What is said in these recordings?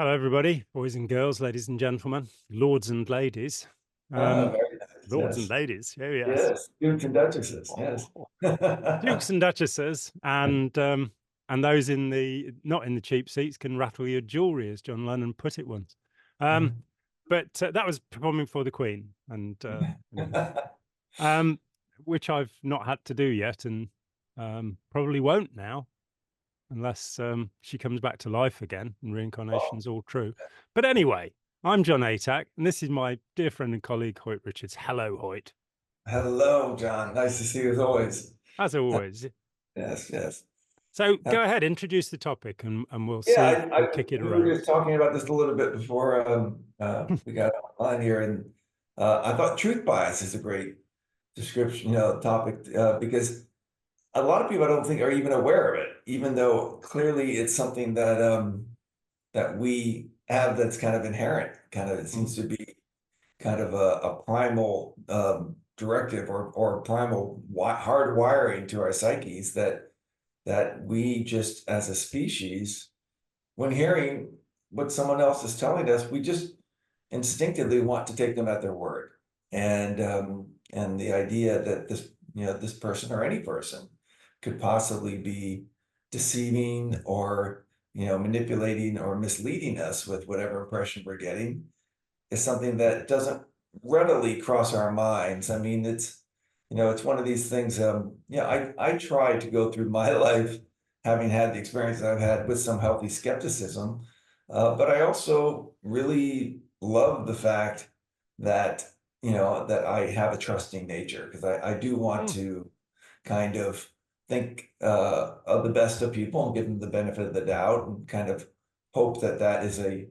Hello, everybody, boys and girls, ladies and gentlemen, lords and ladies. Ah, Um, very nice. Lords and Yes. ladies, oh yes. Yes. Dukes and duchesses. Yes. Oh, dukes and duchesses, and those in the not in the cheap seats can rattle your jewelry, as John Lennon put it once. Um, but that was performing for the Queen, and um, which I've not had to do yet, and probably won't now, unless she comes back to life again and Well, reincarnation's all true. But anyway, I'm John Atack, and this is my dear friend and colleague, Hoyt Richards. Hello, Hoyt. hello, John. Nice to see you as always. As always. Yes, yes. So Uh, go ahead, introduce the topic, and we'll see, yeah, we'll kick it we were around. just talking about this a little bit before we got online here, and I thought truth bias is a great description, topic, because a lot of people I don't think are even aware of it, even though clearly it's something that we have that's kind of inherent. Kind of, it seems to be kind of a primal directive or primal hard wiring to our psyches that we just as a species, when hearing what someone else is telling us, we just instinctively want to take them at their word. And the idea that this person or any person could possibly be deceiving or manipulating or misleading us with whatever impression we're getting is something that doesn't readily cross our minds. I mean, it's one of these things. I try to go through my life having had the experience that I've had with some healthy skepticism, but I also really love the fact that that I have a trusting nature because I do want Mm. to kind of think of the best of people and give them the benefit of the doubt and kind of hope that that is a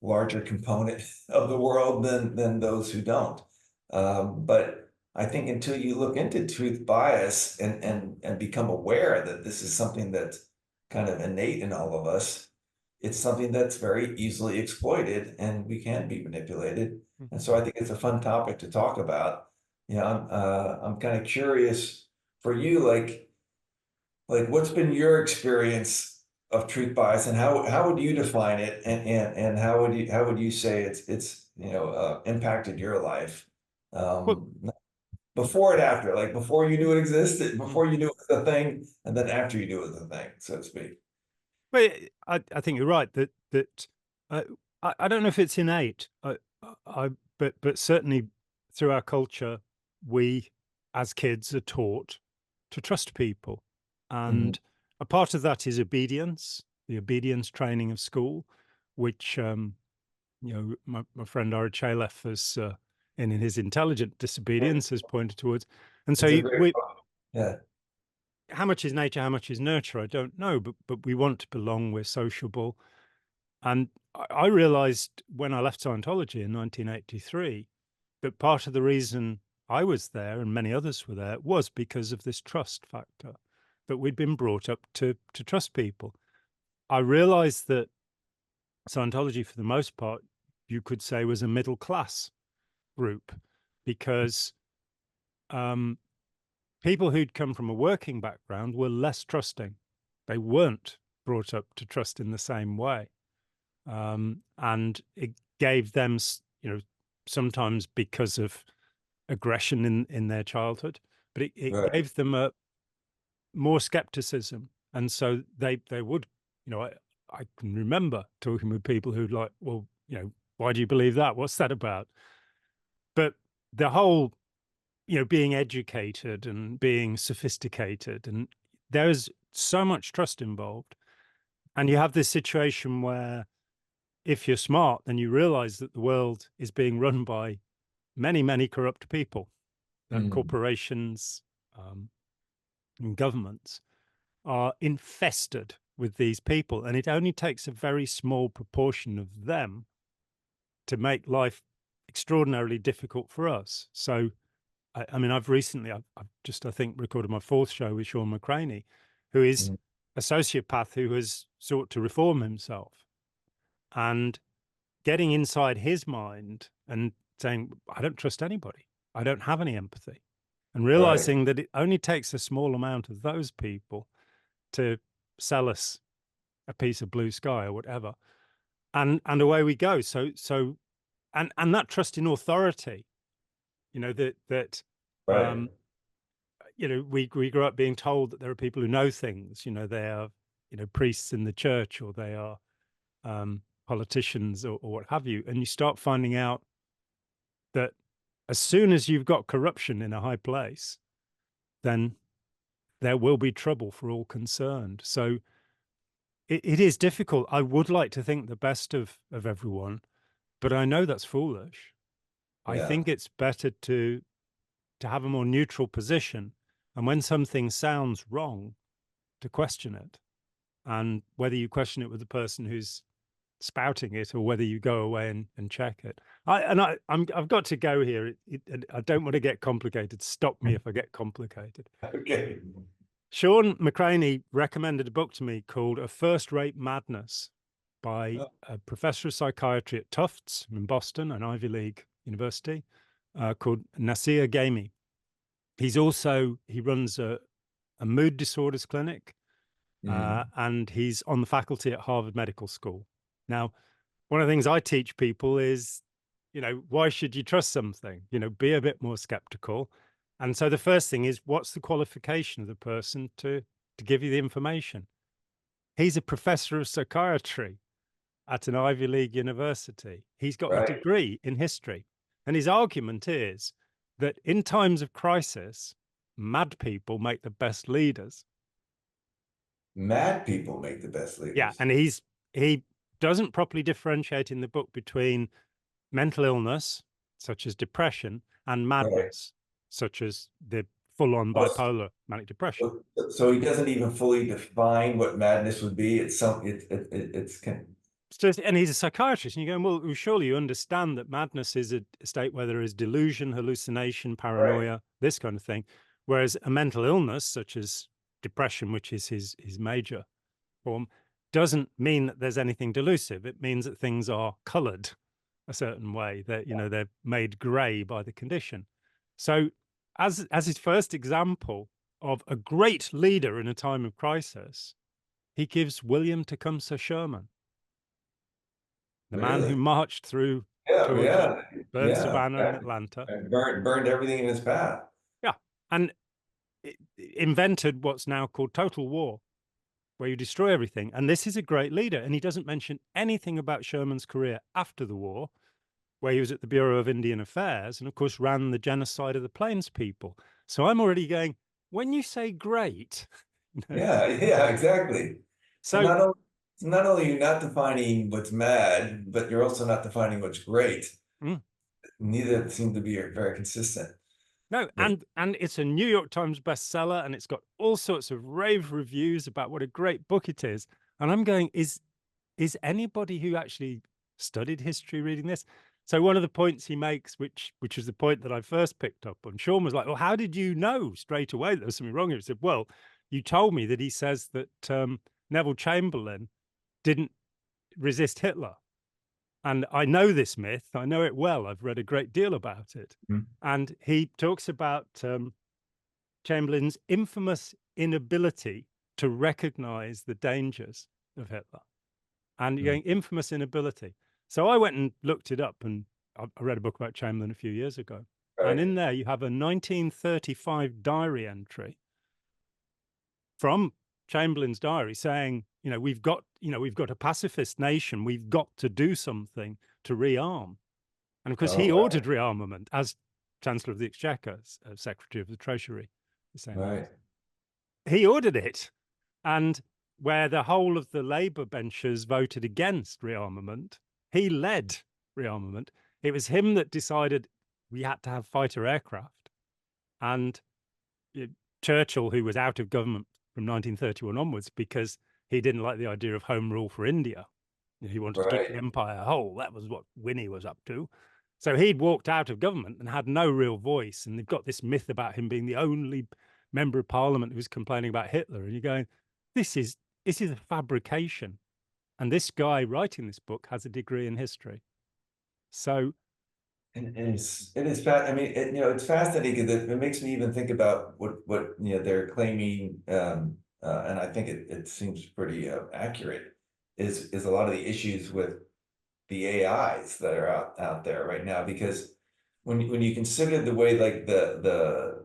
larger component of the world than those who don't. But I think until you look into truth bias and become aware that this is something that's kind of innate in all of us, it's something that's very easily exploited and we can be manipulated. And so I think it's a fun topic to talk about. I'm kind of curious for you, like what's been your experience of truth bias and how would you define it and how would you say it's impacted your life Well, um before and after, like before you knew it existed, mm. before you knew it was a thing, and then after you knew it was a thing, so to speak. Well, I think you're right that uh, I don't know if it's innate, I but certainly through our culture, we as kids are taught to trust people, Mhm. and a part of that is obedience, the obedience training of school, which my friend Ira Chalef has in his intelligent disobedience has pointed towards, and so It's a great we book. Yeah. how much is nature, how much is nurture, I don't know, but we want to belong, we're sociable. And I realized when I left Scientology in 1983 that part of the reason I was there and many others were there was because of this trust factor, that we'd been brought up to trust people. I realized that Scientology, for the most part, you could say was a middle class group because um, people who'd come from a working background were less trusting. They weren't brought up to trust in the same way. And it gave them, sometimes because of aggression in their childhood, but it Right. gave them a more skepticism, and so they would, I can remember talking with people who'd like, well, why do you believe that? What's that about? But the whole, being educated and being sophisticated, and there's so much trust involved, and you have this situation where if you're smart, then you realize that the world is being run by many, many corrupt people, that Mm. corporations and governments are infested with these people. And it only takes a very small proportion of them to make life extraordinarily difficult for us. So, I mean, I've just, I think, recorded my fourth show with Sean McCraney, who is Mm. a sociopath who has sought to reform himself. And getting inside his mind and saying, I don't trust anybody. I don't have any empathy. And Right. realizing that it only takes a small amount of those people to sell us a piece of blue sky or whatever. and away we go. And that trust in authority, that Right. we grew up being told that there are people who know things. They are priests in the church, or they are politicians, or what have you, and you start finding out that as soon as you've got corruption in a high place, then there will be trouble for all concerned. So it is difficult. I would like to think the best of everyone, but I know that's foolish. I Yeah. think it's better to have a more neutral position, and when something sounds wrong, to question it. And whether you question it with the person who's spouting it, or whether you go away and check it. I've got to go here. I don't want to get complicated. Stop me if I get complicated. Okay. Sean McCraney recommended a book to me called A First-Rate Madness by Oh, a professor of psychiatry at Tufts in Boston, an Ivy League university, called Nasir Gamey. He runs a mood disorders clinic, mm, and he's on the faculty at Harvard Medical School. Now, one of the things I teach people is, why should you trust something? Be a bit more skeptical. And so the first thing is, what's the qualification of the person to give you the information? He's a professor of psychiatry at an Ivy League university. He's got a right. degree in history. And his argument is that in times of crisis, mad people make the best leaders. Mad people make the best Yeah, leaders. and he doesn't properly differentiate in the book between mental illness, such as depression, and Right. madness, such as the full-on Oh, bipolar manic depression. so he doesn't even fully define what madness would be. So, and he's a psychiatrist, and you're going, well, surely you understand that madness is a state where there is delusion, hallucination, right. paranoia, this kind of thing, whereas a mental illness, such as depression, which is his major form, doesn't mean that there's anything delusive. It means that things are colored a certain way, that they're made gray by the condition. So as his first example of a great leader in a time of crisis, he gives William Tecumseh Sherman, the man who Really? marched through Yeah, Georgia, yeah, burned yeah. Savannah and Atlanta. And burned everything in his path. Yeah, and invented what's now called total war, where you destroy everything. And this is a great leader. And he doesn't mention anything about Sherman's career after the war, where he was at the Bureau of Indian Affairs and, of course, ran the genocide of the Plains people. So I'm already going, when you say great, Yeah, yeah, exactly. So so not only you're not defining what's mad, but you're also not defining what's great. mm, Neither seem to be very consistent. no, But and it's a New York Times bestseller, and it's got all sorts of rave reviews about what a great book it is. And I'm going, is anybody who actually studied history reading this? So one of the points he makes, which is the point that I first picked up on, Sean was like, well, how did you know straight away that there was something wrong here? He said, well, you told me that he says that Neville Chamberlain didn't resist Hitler. And I know this myth. I know it well. I've read a great deal about it. Mhm. And he talks about Chamberlain's infamous inability to recognize the dangers of Hitler. And you're going, infamous inability. So I went and looked it up, and I read a book about Chamberlain a few years ago. And right. in there, you have a 1935 diary entry from Chamberlain's diary saying, we've got a pacifist nation. We've got to do something to rearm. And of course, Oh, he right. ordered rearmament as Chancellor of the Exchequer, as Secretary of the Treasury, the same days. Right. He ordered it. And where the whole of the Labour benches voted against rearmament, he led rearmament. It was him that decided we had to have fighter aircraft. And Churchill, who was out of government from 1931 onwards because he didn't like the idea of home rule for India. He wanted to keep the Right. empire whole. That was what Winnie was up to. So he'd walked out of government and had no real voice. And they've got this myth about him being the only member of parliament who's complaining about Hitler. And you're going, this is a fabrication. And this guy writing this book has a degree in history. So And it is I mean, it's fascinating because it makes me even think about what they're claiming, and I think it seems pretty accurate. Is a lot of the issues with the AIs that are out there right now, because when you consider the way like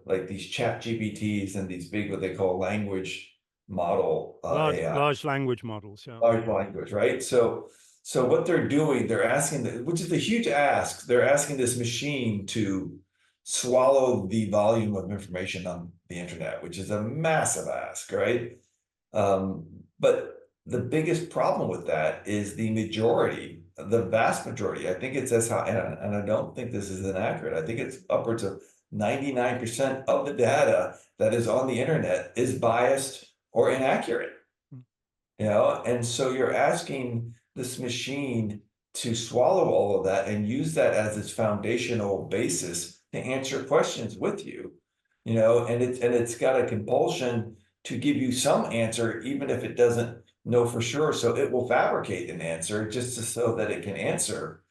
like these chat GPTs and these big what they call language model AI, large language models. Yeah. large language, right? So what they're doing, they're asking, which is a huge ask, they're asking this machine to swallow the volume of information on the internet, which is a massive ask, right? But the biggest problem with that is the majority, the vast majority, I think it's as high, and I don't think this is inaccurate, I think it's upwards of 99% of the data that is on the internet is biased or inaccurate. And so you're asking this machine to swallow all of that and use that as its foundational basis to answer questions with you, and it's got a compulsion to give you some answer, even if it doesn't know for sure. So it will fabricate an answer just so that it can answer.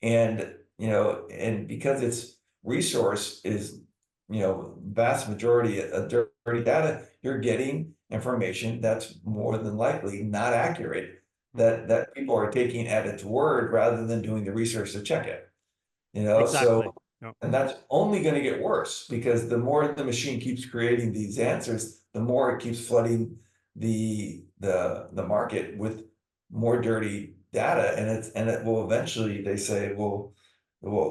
And, and because its resource is, vast majority of dirty data, you're getting information that's more than likely not accurate, that people are taking at its word rather than doing the research to check it. Exactly. So, Yep. and that's only going to get worse, because the more the machine keeps creating these answers, the more it keeps flooding the market with more dirty data, and it will eventually, they say, will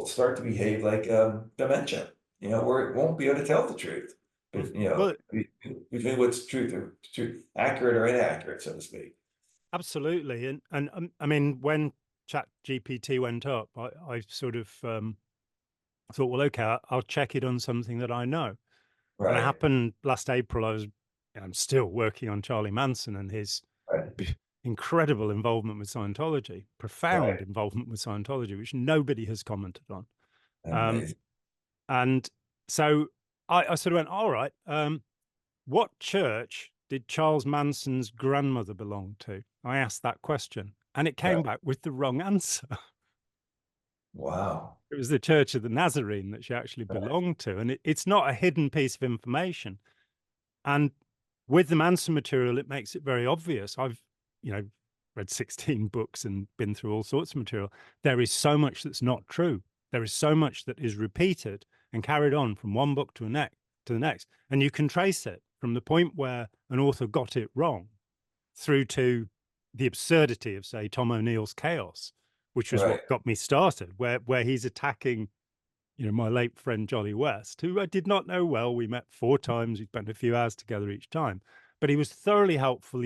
start to behave like dementia, where it won't be able to tell the truth, but Well, between what's truth, accurate or inaccurate, so to speak. absolutely. And I mean, when Chat GPT went up, I sort of thought, well, okay, I'll check it on something that I know. And it Right, happened last April. I'm still working on Charlie Manson and his right, incredible involvement with Scientology, profound right. involvement with Scientology, which nobody has commented on. Um, Amazing. and so I sort of went, all right, what church did Charles Manson's grandmother belong to? I asked that question, and it came Right. back with the wrong answer. Wow. It was the Church of the Nazarene that she actually Right. belonged to. And it's not a hidden piece of information. And with the Manson material, it makes it very obvious. I've, read 16 books and been through all sorts of material. There is so much that's not true. There is so much that is repeated and carried on from one book to the next. And you can trace it from the point where an author got it wrong through to the absurdity of, say, Tom O'Neill's Chaos, which was Right. what got me started, where he's attacking, my late friend Jolly West, who I did not know well. We met 4 times. We spent a few hours together each time, but he was thoroughly helpful.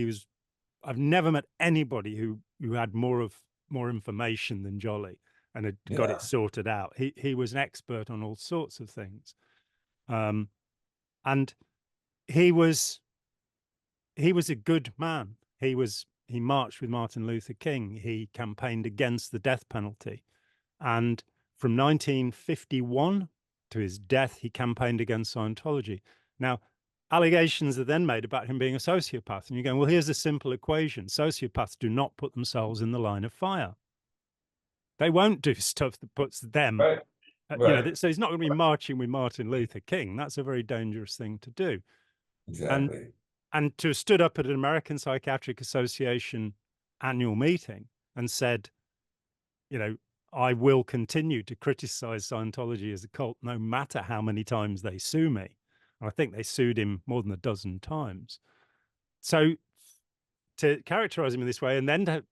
I've never met anybody who had more information than Jolly and had got it Yeah. sorted out. He was an expert on all sorts of things, um, and he was a good man. He marched with Martin Luther King. He campaigned against the death penalty. And from 1951 to his death, he campaigned against Scientology. Now, allegations are then made about him being a sociopath. And you're going, well, here's a simple equation. Sociopaths do not put themselves in the line of fire. They won't do stuff that puts them, Right. Right. so he's not going to be marching with Martin Luther King. That's a very dangerous thing to do. And Exactly. and to have stood up at an American Psychiatric Association annual meeting and said, I will continue to criticize Scientology as a cult, no matter how many times they sue me. And I think they sued him more than a dozen times. So to characterize him in this way, and then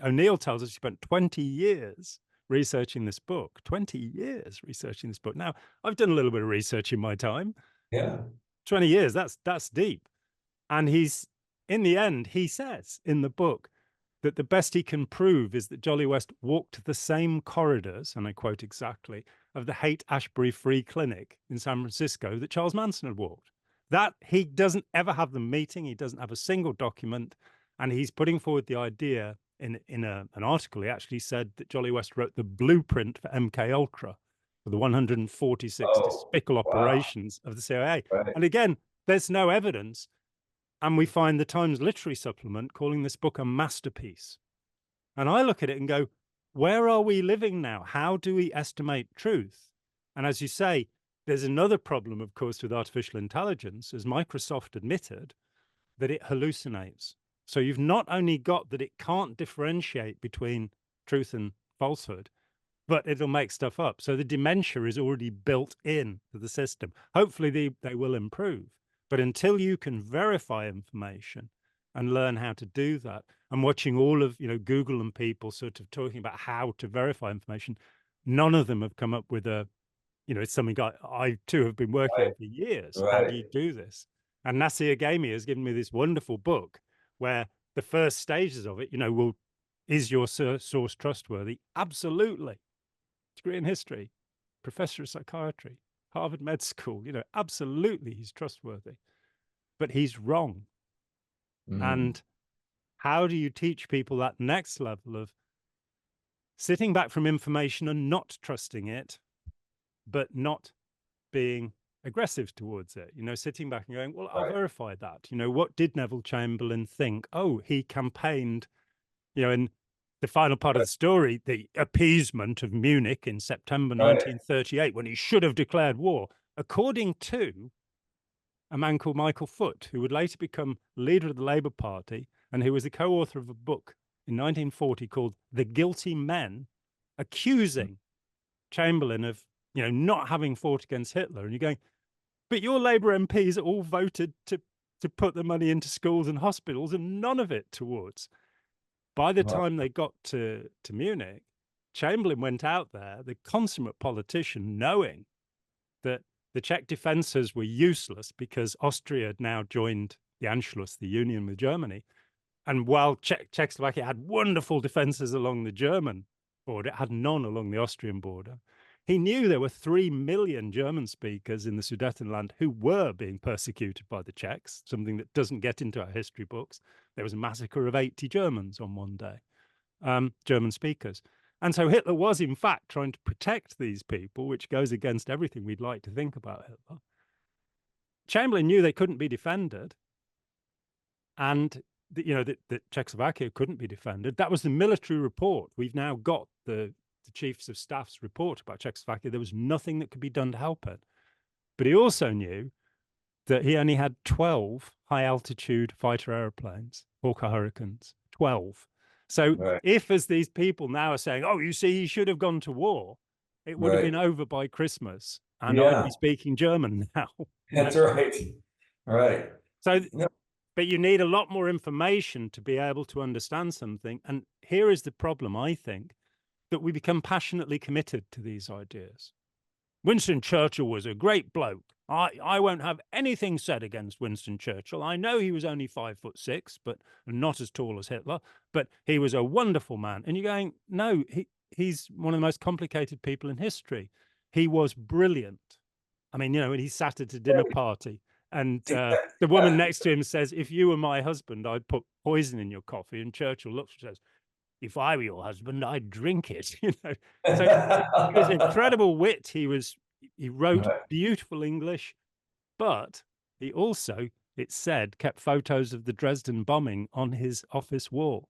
O'Neill tells us he spent 20 years researching this book, 20 years researching this book. Now, I've done a little bit of research in my time. Yeah. 20 years, that's deep. And in the end, he says in the book that the best he can prove is that Jolly West walked the same corridors, and I quote exactly, of the Haight-Ashbury Free Clinic in San Francisco that Charles Manson had walked. That he doesn't ever have them meeting. He doesn't have a single document. And he's putting forward the idea in an article. He actually said that Jolly West wrote the blueprint for MK Ultra, for the 146 Oh, despicable wow. operations of the CIA. Right. And again, there's no evidence. And we find the Times Literary Supplement calling this book a masterpiece. And I look at it and go, where are we living now? How do we estimate truth? And as you say, there's another problem, of course, with artificial intelligence, as Microsoft admitted, that it hallucinates. So you've not only got that it can't differentiate between truth and falsehood, but it'll make stuff up. So the dementia is already built in to the system. Hopefully they will improve. But until you can verify information and learn how to do that, and watching all of, Google and people sort of talking about how to verify information, none of them have come up with it's something I too have been working Right. on for years. How do Right. you do this? And Nasir Agami has given me this wonderful book where the first stages of it, is your source trustworthy? Absolutely. Degree in history, professor of psychiatry, Harvard Med School, absolutely he's trustworthy, but he's wrong. Mm. And how do you teach people that next level of sitting back from information and not trusting it, but not being aggressive towards it, sitting back and going, well, I'll Right. verify that. What did Neville Chamberlain think? Oh, he campaigned, in the final part of the story, the appeasement of Munich in September Right. 1938, when he should have declared war, according to a man called Michael Foot, who would later become leader of the Labour Party and who was the co-author of a book in 1940 called The Guilty Men, accusing Chamberlain of, not having fought against Hitler. And you're going, but your Labour MPs all voted to put the money into schools and hospitals and none of it towards. By the Wow. time they got to Munich, Chamberlain went out there, the consummate politician, knowing that the Czech defences were useless because Austria had now joined the Anschluss, the union with Germany. And while Czechoslovakia had wonderful defences along the German border, it had none along the Austrian border. He knew there were 3 million German speakers in the Sudetenland who were being persecuted by the Czechs, something that doesn't get into our history books. There was a massacre of 80 Germans on one day, German speakers. And so Hitler was, in fact, trying to protect these people, which goes against everything we'd like to think about Hitler. Chamberlain knew they couldn't be defended, and that Czechoslovakia couldn't be defended. That was the military report. We've now got the chiefs of staff's report about Czechoslovakia. There was nothing that could be done to help it. But he also knew that he only had 12 high-altitude fighter airplanes, Hawker Hurricanes, 12. So Right. if, as these people now are saying, oh, you see, he should have gone to war, it would have been over by Christmas, and I'd Yeah. be speaking German now. That's right. Right. So, No. but you need a lot more information to be able to understand something. And here is the problem, I think, that we become passionately committed to these ideas. Winston Churchill was a great bloke. I won't have anything said against Winston Churchill. I know he was only 5'6", but not as tall as Hitler, but he was a wonderful man. And you're going, no, he's one of the most complicated people in history. He was brilliant. I mean, when he sat at a dinner party and the woman next to him says, if you were my husband, I'd put poison in your coffee. And Churchill looks and says, if I were your husband, I'd drink it. So he was incredible wit. He wrote Right. beautiful English, but he also, it said, kept photos of the Dresden bombing on his office wall,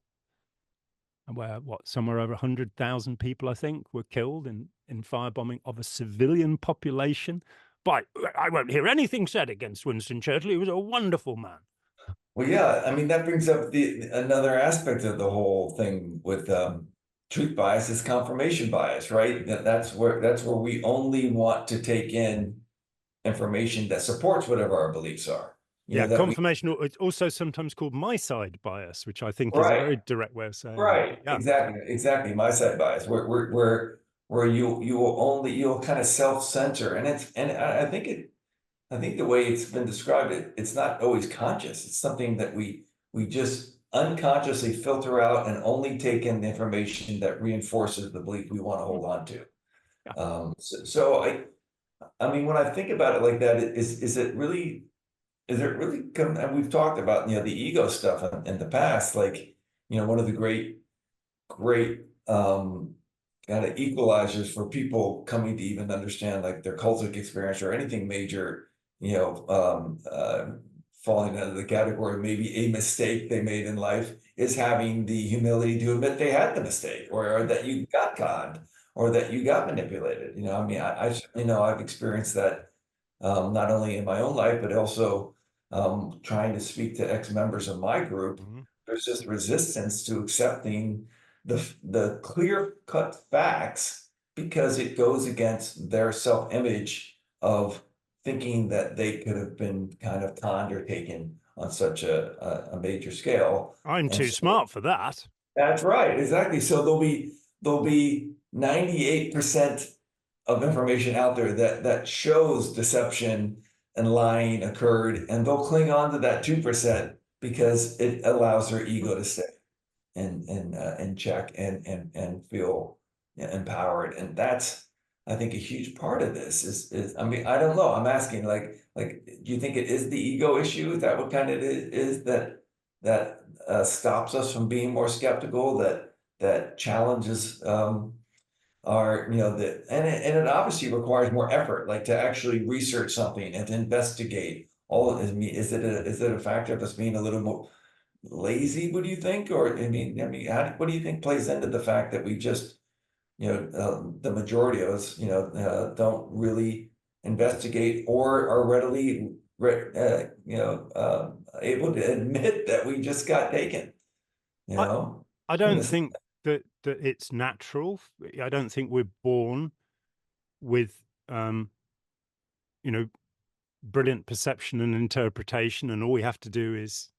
where somewhere over 100,000 people, I think, were killed in firebombing of a civilian population. But I won't hear anything said against Winston Churchill. He was a wonderful man. Well, yeah, I mean, that brings up another aspect of the whole thing with truth bias is confirmation bias, right? That's where we only want to take in information that supports whatever our beliefs are. Confirmation. It's also sometimes called myside bias, which I think is a Right. very direct way of saying Right. it. Yeah. Exactly. Myside bias, where you'll kind of self-censor, and I think the way it's been described, it's not always conscious. It's something that we just unconsciously filter out and only take in the information that reinforces the belief we want to hold on to. Yeah. So I mean, when I think about it like that, is it really and we've talked about, the ego stuff in the past, like, one of the great kind of equalizers for people coming to even understand like their cultic experience or anything major, falling under the category of maybe a mistake they made in life, is having the humility to admit they had the mistake, or that you got conned, or that you got manipulated. I mean, I I've experienced that, not only in my own life, but also trying to speak to ex-members of my group. Mhm. There's just resistance to accepting the clear-cut facts because it goes against their self-image of thinking that they could have been kind of conned or taken on such a major scale. I'm And too so smart for that. that's right, exactly. So there'll be 98% of information out there that shows deception and lying occurred, and they'll cling on to that 2% because it allows their ego to stay in check and feel empowered. And that's, I think, a huge part of this is I mean, I don't know. I'm asking like do you think it is the ego issue? Is that what kind of it is that stops us from being more skeptical, that challenges are, and it obviously requires more effort, like to actually research something and to investigate all of it. Is it a factor of us being a little more lazy, what do you think? Or what do you think plays into the fact that we just, the majority of us, don't really investigate or are readily able to admit that we just got taken, you I, know? I in don't this think that it's natural. I don't think we're born with, you know, brilliant perception and interpretation, and all we have to do is,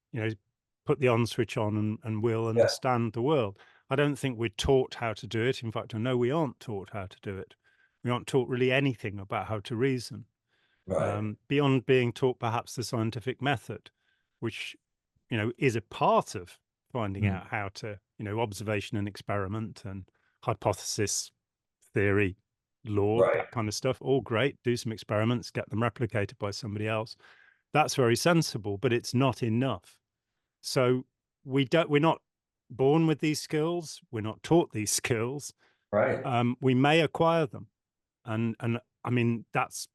put the on switch on and we'll Yeah, understand the world. I don't think we're taught how to do it. In fact, I know we aren't taught how to do it. We aren't taught really anything about how to reason, right. beyond being taught perhaps the scientific method, which, is a part of finding Mm, out how to, observation and experiment and hypothesis, theory, law, right, that kind of stuff. All great. Do some experiments, get them replicated by somebody else. That's very sensible, but it's not enough. So we're not born with these skills. We're not taught these skills. right. We may acquire them. And I mean, that's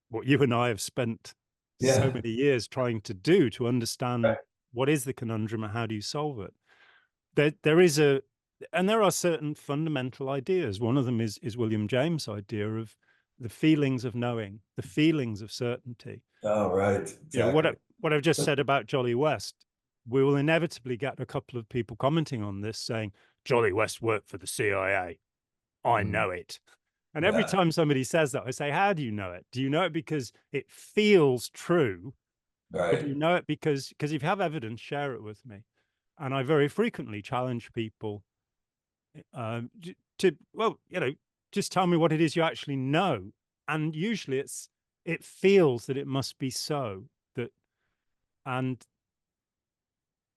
what you and I have spent so Yeah, many years trying to do, to right. understand what is the conundrum and how do you solve it. There is and there are certain fundamental ideas. One of them is William James' idea of the feelings of knowing, the feelings of certainty. Oh, right, exactly. What I've just But said about Jolly West, we will inevitably get a couple of people commenting on this saying, Jolly West worked for the CIA. I mm, know it. And every yeah, time somebody says that, I say, how do you know it? Do you know it because it feels true? Or do you right. know it because if you have evidence, share it with me? And I very frequently challenge people to, well, just tell me what it is you actually know. And usually it feels that it must be so. That and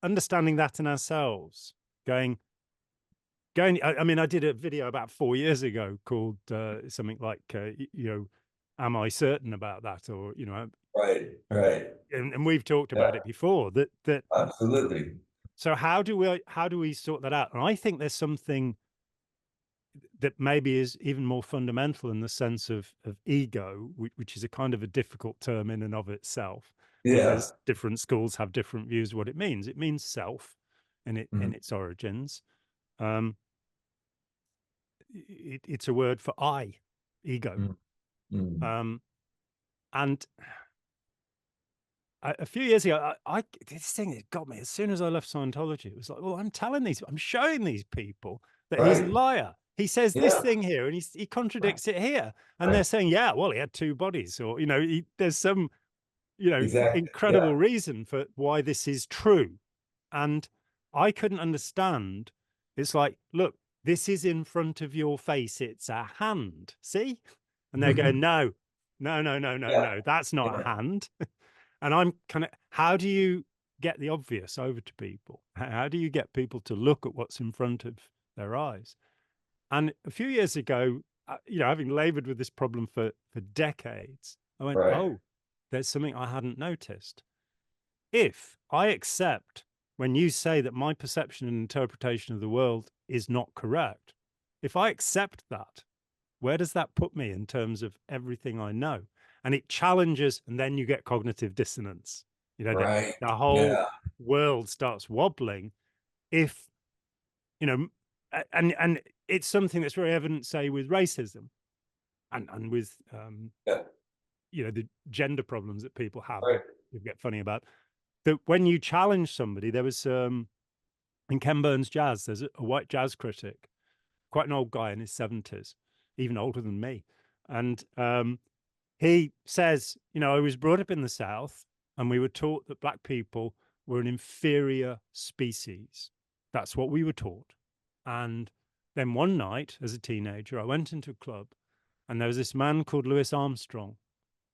understanding that in ourselves, going I mean, I did a video about 4 years ago called something like am I certain about that? Or Right, right. and we've talked Yeah, about it before, that absolutely. so how do we sort that out? And I think there's something that maybe is even more fundamental in the sense of ego, which is a kind of a difficult term in and of itself, Yeah. because different schools have different views of what it means. It means self in Mm, its origins. um it's a word for I, ego. mm, mm. um and a few years ago, this thing that got me as soon as I left Scientology. It was like, well, I'm showing these people that he's a Right. liar. He says this Yeah. thing here, and he Right. contradicts it here, and they're Right. saying, yeah, well, he had two bodies, or there's some Exactly. Yeah. incredible reason for why this is true, and I couldn't understand. It's like, look, this is in front of your face. It's a hand. See, and they're going, no, no, no, no, no, Yeah. no, that's not a Yeah. hand. And I'm kind of, how do you get the obvious over to people? How do you get people to look at what's in front of their eyes? And a few years ago, having labored with this problem for decades, I went, Right. oh, there's something I hadn't noticed. If I accept when you say that my perception and interpretation of the world is not correct, if I accept that, where does that put me in terms of everything I know? And it challenges, and then you get cognitive dissonance. Right. The whole Yeah. world starts wobbling. If and it's something that's very evident, say, with racism and with Yeah. the gender problems that people have that Right. we get funny about. That when you challenge somebody, there was in Ken Burns Jazz, there's a white jazz critic, quite an old guy in his 70s, even older than me. And he says, I was brought up in the South and we were taught that black people were an inferior species. That's what we were taught. And then one night as a teenager, I went into a club and there was this man called Louis Armstrong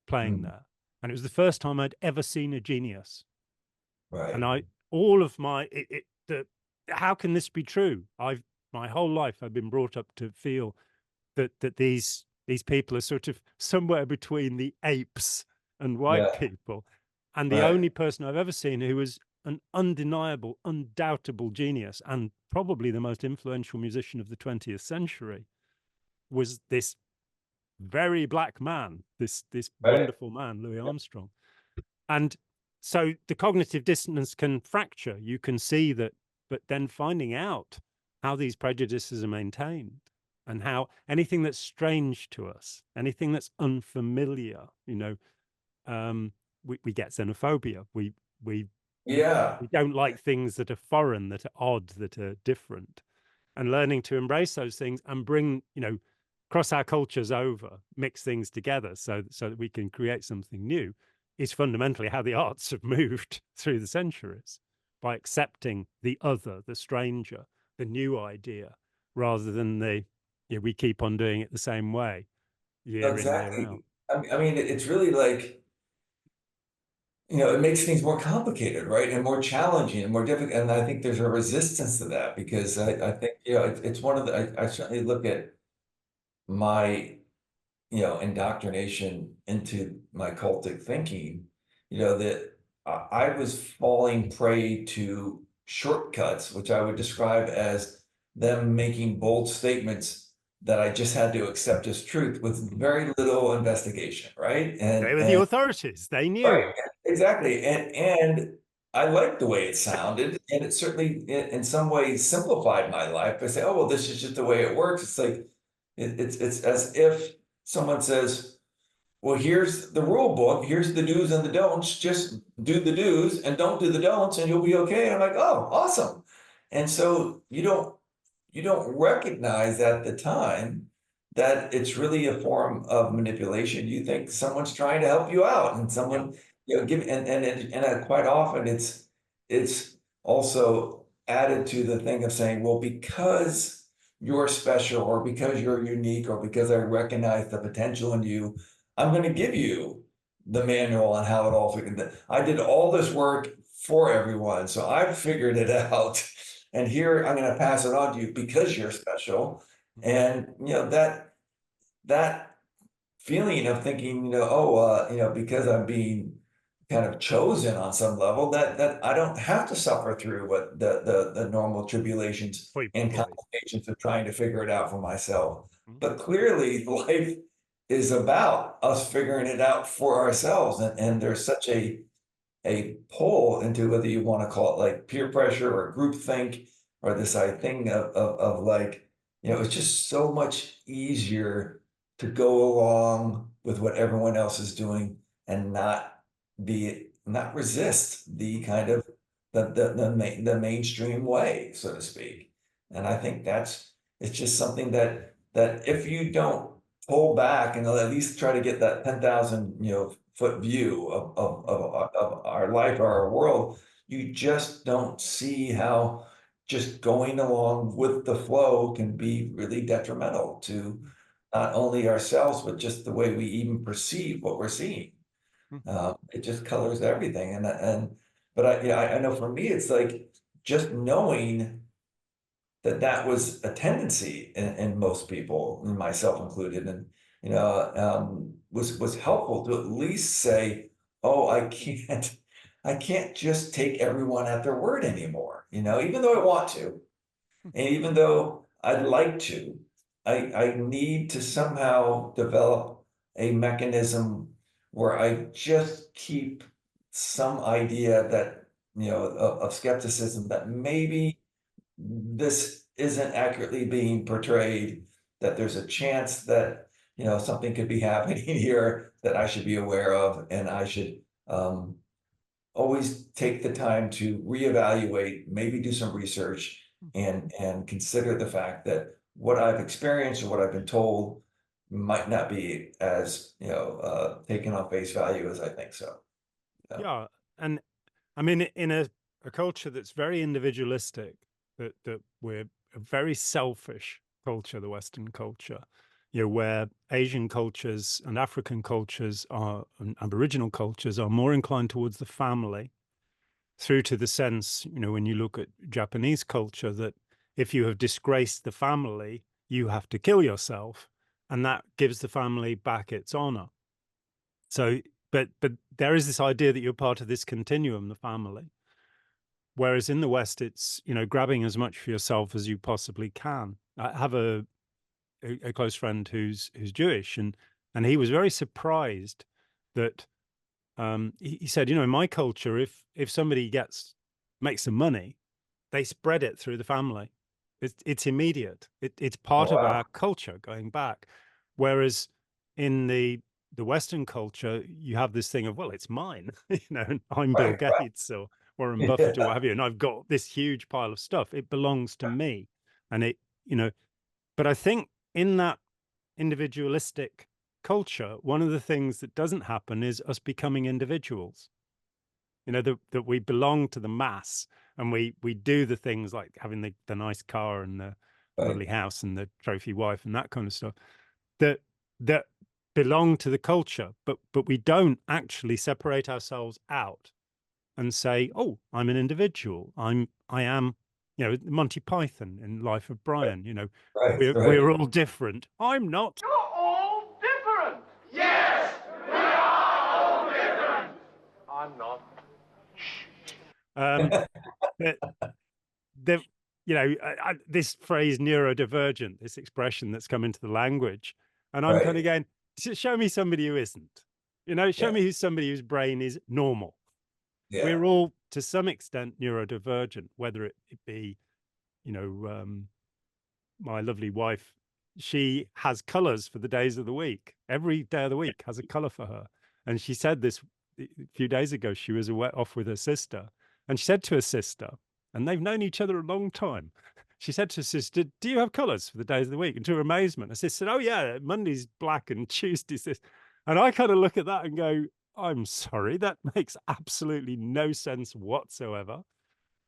playing Mm, there. And it was the first time I'd ever seen a genius. And right. I, all of my, how can this be true? My whole life, I've been brought up to feel that these people are sort of somewhere between the apes and white Yeah. people. And the Right. only person I've ever seen who was an undeniable, undoubtable genius and probably the most influential musician of the 20th century was this very black man, this Right. wonderful man, Louis Armstrong. And so the cognitive dissonance can fracture. You can see that, but then finding out how these prejudices are maintained and how anything that's strange to us, anything that's unfamiliar, we get xenophobia. We Yeah. we don't like things that are foreign, that are odd, that are different. And learning to embrace those things and bring, cross our cultures over, mix things together so that we can create something new is fundamentally how the arts have moved through the centuries, by accepting the other, the stranger, the new idea, rather than we keep on doing it the same way, year in, year out. Exactly. I mean, it's really like, it makes things more complicated, right? And more challenging and more difficult. And I think there's a resistance to that because I think, it's one of I certainly look at my, indoctrination into my cultic thinking, that I was falling prey to shortcuts, which I would describe as them making bold statements that I just had to accept as truth with very little investigation, right? They were the And authorities. They right, knew. exactly. And I liked the way it sounded, and it certainly in some ways simplified my life. I say, oh well, this is just the way it works. It's like it's as if someone says, well, here's the rule book, here's the do's and the don'ts, just do the do's and don't do the don'ts, and you'll be okay. And I'm like, oh, awesome. And so you don't recognize at the time that it's really a form of manipulation. You think someone's trying to help you out, and Yeah. someone, give quite often it's also added to the thing of saying, well, because you're special, or because you're unique, or because I recognize the potential in you, I'm going to give you the manual on how it all figured. I did all this work for everyone, so I've figured it out. And here I'm going to pass it on to you because you're special. And that feeling of thinking, because I'm being kind of chosen on some level, that I don't have to suffer through what the normal tribulations Hoi and polloi. complications of trying to figure it out for myself. Mm. But clearly life is about us figuring it out for ourselves. And there's such a pull into, whether you want to call it like peer pressure or groupthink, or this thing of like, it's just so much easier to go along with what everyone else is doing and not resist the kind of the mainstream way, so to speak. And I think it's just something that if you don't pull back and at least try to get that 10,000 foot view of our life or our world, you just don't see how just going along with the flow can be really detrimental to not only ourselves, but just the way we even perceive what we're seeing. Mhm. It just colors everything. But I know for me, it's like just knowing that was a tendency in most people, and myself included, and was helpful to at least say, oh, I can't just take everyone at their word anymore, even though I want to, and even though I'd like to, I need to somehow develop a mechanism where I just keep some idea that, of skepticism, that maybe this isn't accurately being portrayed, that there's a chance that, something could be happening here that I should be aware of, and I should always take the time to reevaluate, maybe do some research, and consider the fact that what I've experienced or what I've been told might not be as, taken on face value as I think so. Yeah. Yeah, and I mean, in a culture that's very individualistic, that we're a very selfish culture, the Western culture, where Asian cultures and African cultures are, and Aboriginal cultures are more inclined towards the family, through to the sense, when you look at Japanese culture, that if you have disgraced the family, you have to kill yourself, and that gives the family back its honor. So, but there is this idea that you're part of this continuum, the family. Whereas in the West, it's, grabbing as much for yourself as you possibly can. I have a close friend who's Jewish, and he was very surprised that he said, in my culture, if somebody makes some money, they spread it through the family. It's immediate. It's Oh, part of wow. our culture going back. Whereas in the Western culture, you have this thing of, well, it's mine. And I'm Bill Right, right. Gates or Warren Buffett or Yeah. what have you, and I've got this huge pile of stuff. It belongs to me, and you know. But I think in that individualistic culture, one of the things that doesn't happen is us becoming individuals. That we belong to the mass, and we do the things like having the nice car and the Right. lovely house and the trophy wife and that kind of stuff that that belong to the culture, but we don't actually separate ourselves out and say, oh, I'm an individual. I am, Monty Python in Life of Brian, Right, right. we're all different. I'm not. You're all different. Yes, we are all different. I'm not. Um, but the this phrase neurodivergent, this expression that's come into the language, and I'm kind Right. of going, show me somebody who isn't. Show Yeah. me who's somebody whose brain is normal. Yeah. We're all to some extent neurodivergent, whether it be, you know, my lovely wife, she has colors for the days of the week. Every day of the week has a color for her. And she said this a few days ago. She was off with her sister, and she said to her sister, and they've known each other a long time. She said to her sister, do you have colors for the days of the week? And to her amazement, her sister said, oh, yeah, Monday's black and Tuesday's this. And I kind of look at that and go, I'm sorry, that makes absolutely no sense whatsoever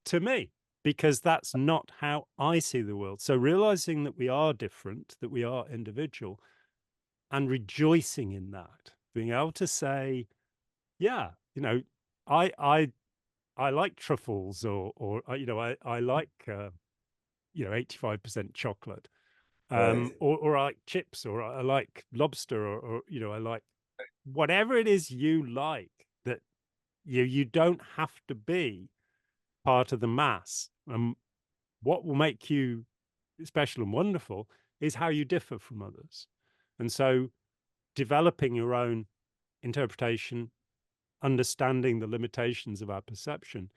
to me, because that's not how I see the world. So realizing that we are different, that we are individual, and rejoicing in that, being able to say, yeah, I I I like truffles, or I like 85% chocolate, Right. or I like chips, or I like lobster, or I like whatever it is you like. That you don't have to be part of the mass. What will make you special and wonderful is how you differ from others. And so developing your own interpretation, understanding the limitations of our perception,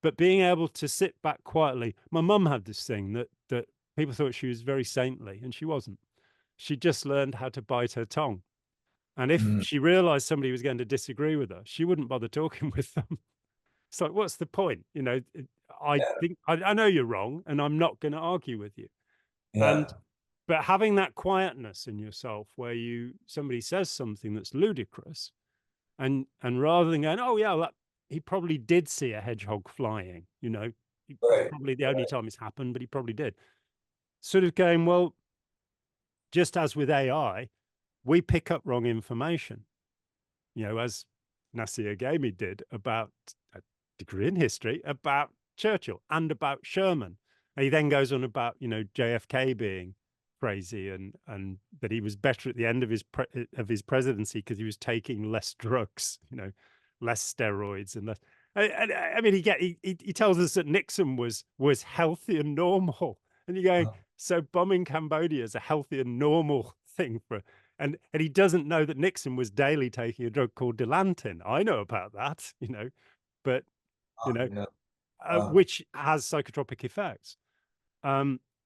but being able to sit back quietly. My mum had this thing that people thought she was very saintly, and she wasn't. She just learned how to bite her tongue. And if Mhm. she realized somebody was going to disagree with her, she wouldn't bother talking with them. It's like, what's the point? I Yeah. think I know you're wrong, and I'm not going to argue with you. And Yeah. but having that quietness in yourself, where somebody says something that's ludicrous, and rather than going, oh yeah, he probably did see a hedgehog flying, it's Right. probably the only time it's happened, but he probably did. Sort of going, well, just as with AI, we pick up wrong information, as Nasir Ghaemi did about a degree in history, about Churchill and about Sherman. And he then goes on about, JFK being crazy, and that he was better at the end of his presidency because he was taking less drugs, less steroids and less. I mean, he tells us that Nixon was healthy and normal, and you're going, so bombing Cambodia is a healthy and normal thing for. And he doesn't know that Nixon was daily taking a drug called Dilantin. I know about that, but you know, No. Uh, which has psychotropic effects.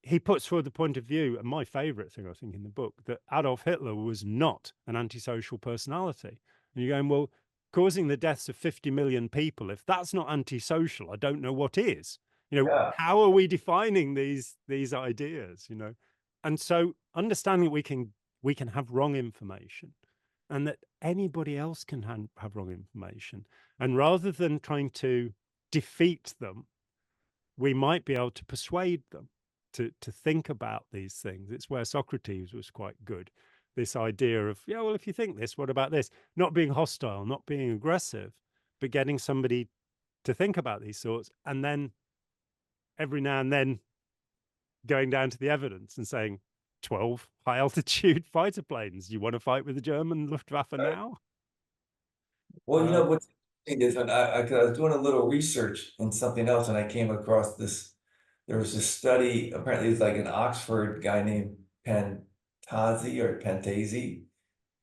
He puts forward the point of view, and my favorite thing, I think, in the book, that Adolf Hitler was not an antisocial personality. And you're going, well, causing the deaths of 50 million people, if that's not antisocial, I don't know what is. You know, Yeah. how are we defining these ideas, you know? And so understanding we can have wrong information, and that anybody else can have wrong information. And rather than trying to defeat them, we might be able to persuade them to think about these things. It's where Socrates was quite good. This idea of, yeah, well, if you think this, what about this? Not being hostile, not being aggressive, but getting somebody to think about these thoughts, and then every now and then going down to the evidence and saying, 12 high altitude fighter planes. You want to fight with the German Luftwaffe now? Well, you know, what's interesting is when I 'cause I was doing a little research in something else and I came across this, there was this study, apparently it's like an Oxford guy named Pentasi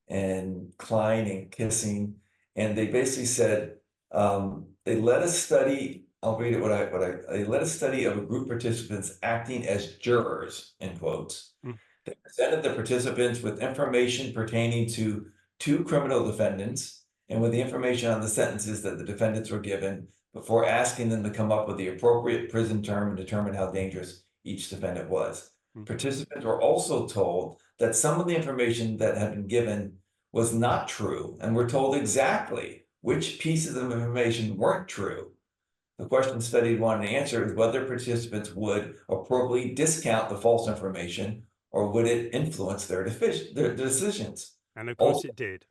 and Klein and Kissing, and they basically said, they led a study, I'll read it they led a study of a group of participants acting as jurors, in quotes. Mm. They presented the participants with information pertaining to 2 criminal defendants and with the information on the sentences that the defendants were given before asking them to come up with the appropriate prison term and determine how dangerous each defendant was. Mm. Participants were also told that some of the information that had been given was not true and were told exactly which pieces of information weren't true. The question studied wanted to answer is whether participants would appropriately discount the false information or would it influence their decisions. And of course it did.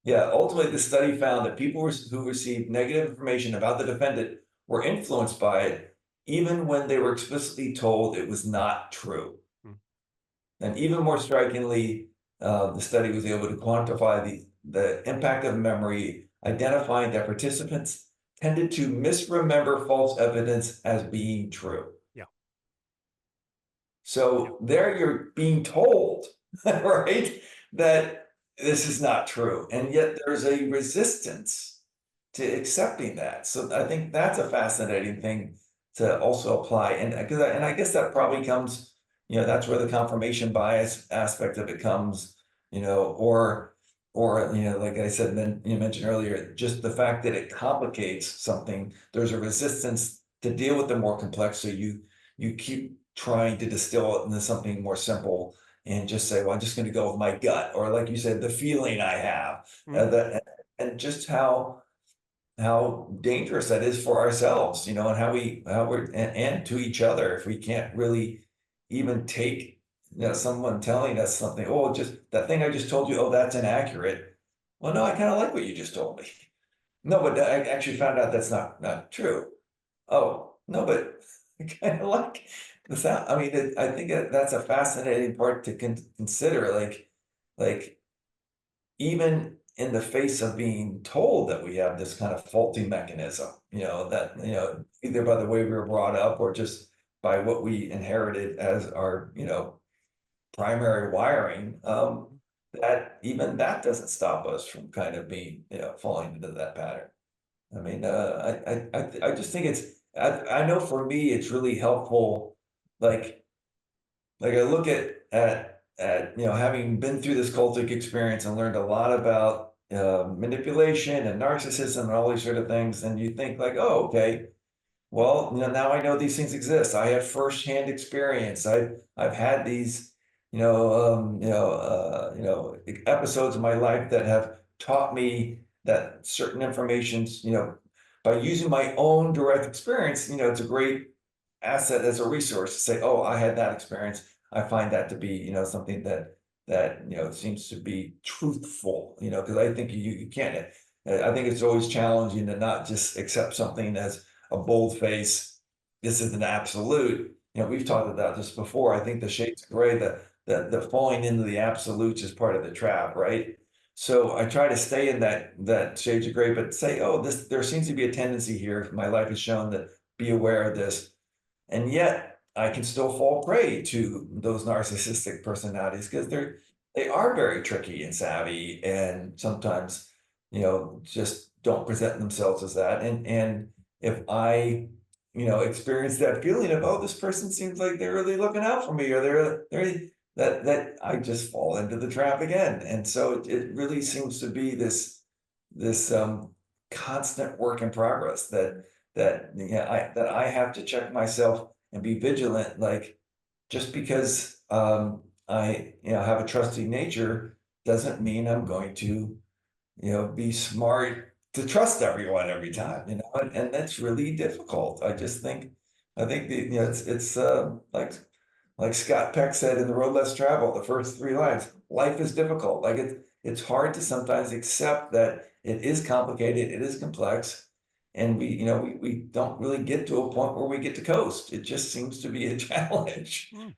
Yeah, ultimately the study found that people who received negative information about the defendant were influenced by it even when they were explicitly told it was not true. Mm. And even more strikingly, the study was able to quantify the impact of memory, identifying that participants tended to misremember false evidence as being true. Yeah. So there you're being told, right, that this is not true. And yet there's a resistance to accepting that. So I think that's a fascinating thing to also apply. And I guess that probably comes, you know, that's where the confirmation bias aspect of it comes, you know, or, you know, like I said, then you mentioned earlier, just the fact that it complicates something, there's a resistance to deal with the more complex. So you keep trying to distill it into something more simple and just say, well, I'm just going to go with my gut, or like you said, the feeling I have, and just how dangerous that is for ourselves, you know, and how we're and to each other if we can't really even take, you know, someone telling us something. Oh, just that thing I just told you. Oh, that's inaccurate. Well, no, I kind of like what you just told me. No, but I actually found out that's not true. Oh, no, but I kind of like the sound. I mean, I think that's a fascinating part to consider. Like even in the face of being told that we have this kind of faulty mechanism, you know, that, you know, either by the way we were brought up or just by what we inherited as our, you know, primary wiring, that even that doesn't stop us from kind of being, you know, falling into that pattern. I mean, I just think I know for me, it's really helpful. Like I look at, you know, having been through this cultic experience and learned a lot about manipulation and narcissism and all these sort of things. And you think like, oh, okay, well, you know, now I know these things exist. I have firsthand experience. I've had these, episodes of my life that have taught me that certain information's, you know, by using my own direct experience, you know, it's a great asset as a resource to say, oh, I had that experience. I find that to be, you know, something that you know seems to be truthful, you know, because I think you can't. I think it's always challenging to not just accept something as a bold face. This is an absolute. You know, we've talked about this before. I think the shades of gray, the falling into the absolutes is part of the trap, right? So I try to stay in that shades of gray, but say, oh, there seems to be a tendency here. My life has shown that be aware of this. And yet I can still fall prey to those narcissistic personalities because they are very tricky and savvy and sometimes, you know, just don't present themselves as that. And if I, you know, experience that feeling of, oh, this person seems like they're really looking out for me, or they're that I just fall into the trap again. And so it really seems to be this constant work in progress, that I have to check myself and be vigilant. Like, just because I have a trusting nature doesn't mean I'm going to be smart to trust everyone every time, and that's really difficult. I think it's like Scott Peck said in The Road Less Traveled, the first three lines, life is difficult. Like it's hard to sometimes accept that it is complicated, it is complex, and we don't really get to a point where we get to coast. It just seems to be a challenge. Mm.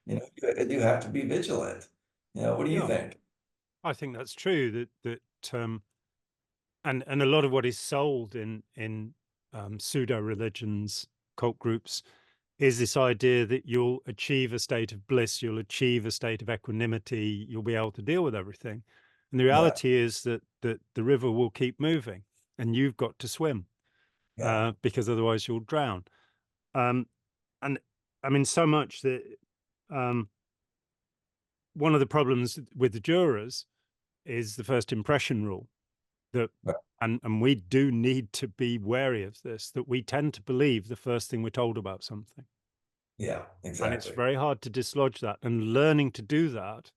You have to be vigilant. What do you Yeah, think? I think that's true. And a lot of what is sold in pseudo religions, cult groups, is this idea that you'll achieve a state of bliss, you'll achieve a state of equanimity, you'll be able to deal with everything. And the Yeah, reality is that the river will keep moving, and you've got to swim yeah, because otherwise you'll drown. Um, and I mean, so much that um, one of the problems with the jurors is the first impression rule. That right. and we do need to be wary of this, that we tend to believe the first thing we're told about something. Yeah, And it's exactly. very hard to dislodge that. And learning to do that,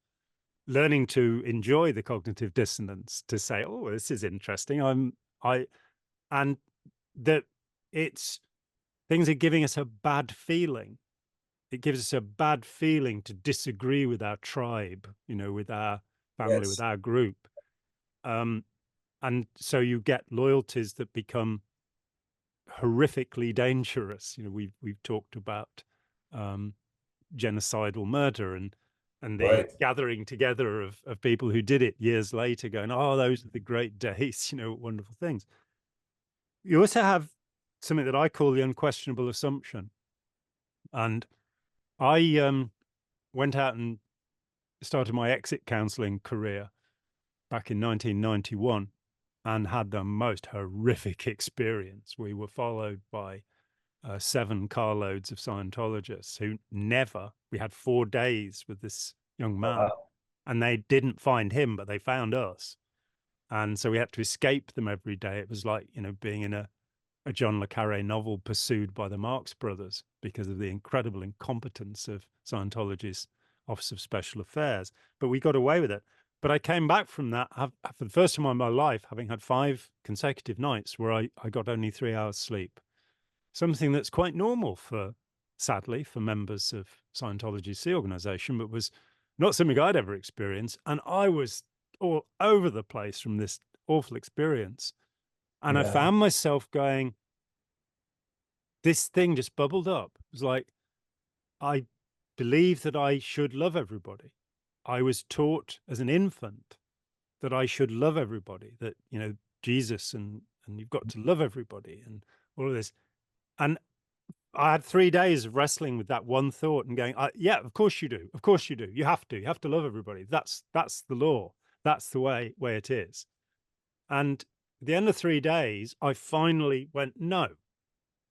learning to enjoy the cognitive dissonance, to say, oh, this is interesting. And that it's things are giving us a bad feeling. It gives us a bad feeling to disagree with our tribe, with our family, with Yes, our group. And so you get loyalties that become horrifically dangerous. We've talked about genocidal murder and the right. gathering together of people who did it years later, going, "Oh, those are the great days," wonderful things. You also have something that I call the unquestionable assumption, and I went out and started my exit counseling career back in 1991 and had the most horrific experience. We were followed by 7 carloads of Scientologists who we had 4 days with this young man, Wow. and they didn't find him, but they found us. And so we had to escape them every day. It was like, being in a John le Carré novel pursued by the Marx Brothers because of the incredible incompetence of Scientology's Office of Special Affairs. But we got away with it. But I came back from that for the first time in my life, having had 5 consecutive nights where I got only 3 hours sleep. Something that's quite normal sadly, for members of Scientology's the organization, but was not something I'd ever experienced. And I was all over the place from this awful experience. And I Yeah, found myself going, this thing just bubbled up. It was like, I believe that I should love everybody. I was taught as an infant that I should love everybody, that, Jesus and you've got to love everybody and all of this. And I had 3 days of wrestling with that one thought and going, yeah, of course you do. Of course you do. You have to. You have to love everybody. That's the law. That's the way it is. And at the end of 3 days, I finally went, no,